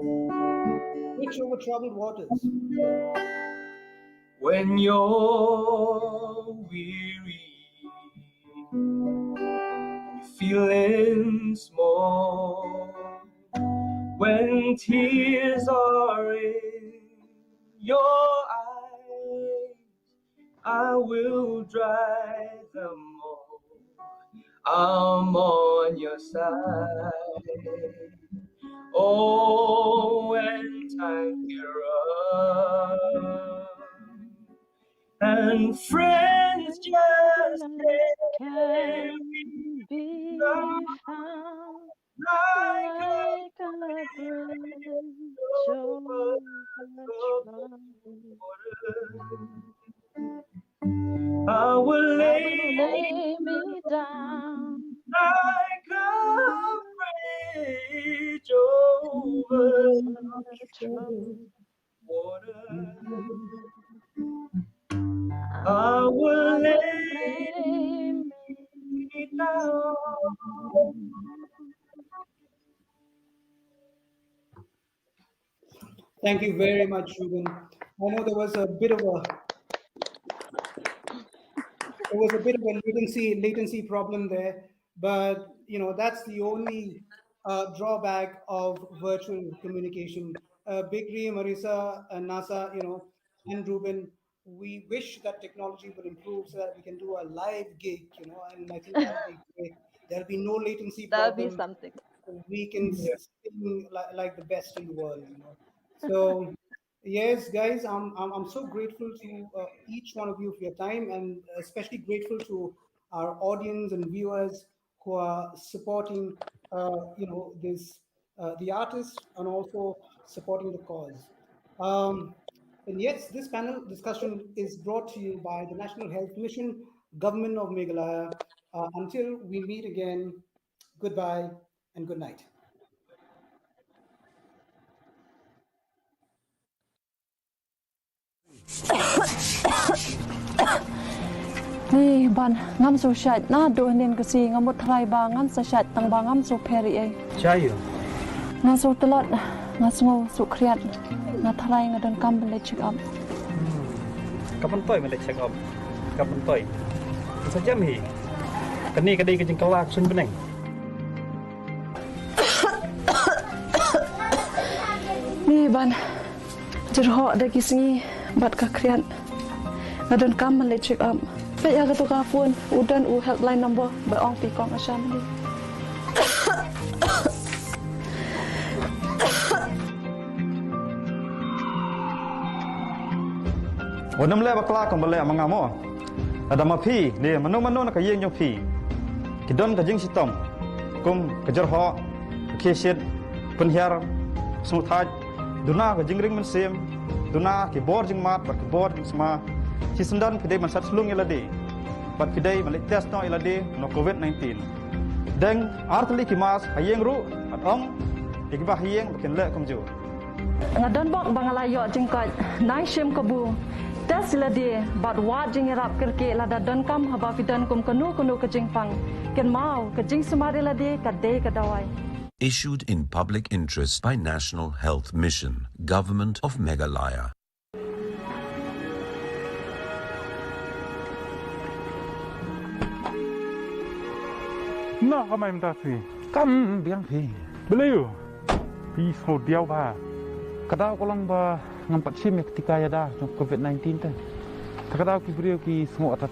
Bridge over troubled waters. When you're weary, feeling small, when tears are in your eyes, I will dry them all. I'm on your side. Oh, when times get rough and friends just can't Can be be found like like a bridge over troubled I will I lay will lay me down like a bridge over over troubled water. I I will will lay lay me me down. Thank you very much, Ruben. I know there was a bit of a latency problem there, but that's the only drawback of virtual communication. Bigri, Marisa, and Nasa, and Ruben, we wish that technology will improve so that we can do a live gig, and I think that'll be great. There'll be no latency that'll be problem. something. We can Yeah. sing like the best in the world. So yes, guys, I'm so grateful to each one of you for your time, and especially grateful to our audience and viewers who are supporting, this the artist and also supporting the cause. And yes, this panel discussion is brought to you by the National Health Mission, Government of Meghalaya. Until we meet again, goodbye and good night. Ni ban ngam so shat na do nen ka si ngam thrai ba ngam sa shat tang ba ngam so pheri ai Chayo. na so telot na smo so kriat na thrai ngadan kam le check up Kapan toy malay check up. Kapan toy. Sa jam hi. Kani kadai ka jeng kalak sun beneng. ni ban jerho da kisngi bat ka kriat ngadan kam le check up pe ya ka to ka phone udan u helpline number ba ong pi kong asam ni Wanam le bakla kam bale mangamo. Ada mapi ni mano nak yeng jong pi. Kidon ka jing sitom. Kum kejar ho kesit penhiar smuthaj duna ka jing ring men sem duna ki bor jing mat ba ki bor jing sama si sendan pidai man sat slung ilade. Bat pidai malik test no ilade no COVID-19. Deng artli ki mas hayeng ru atong ikba hayeng bakin le komjo. ngadan bok bangalayo jingkot nai shem kabu tes ladi bat wa jing rap kerke lada dan kam haba fidan kum kanu ka jingpang ken mau ka jing semari ladi ka de ka dawai. Issued in public interest by National Health Mission, Government of Meghalaya. Nah, kamay mtasi. Kam biang pi. Belayu. Pi so diaw ba. Kadao ko lang ba ng patsim ketika ya dah ng COVID-19 te. Kadao ki brio ki semua atas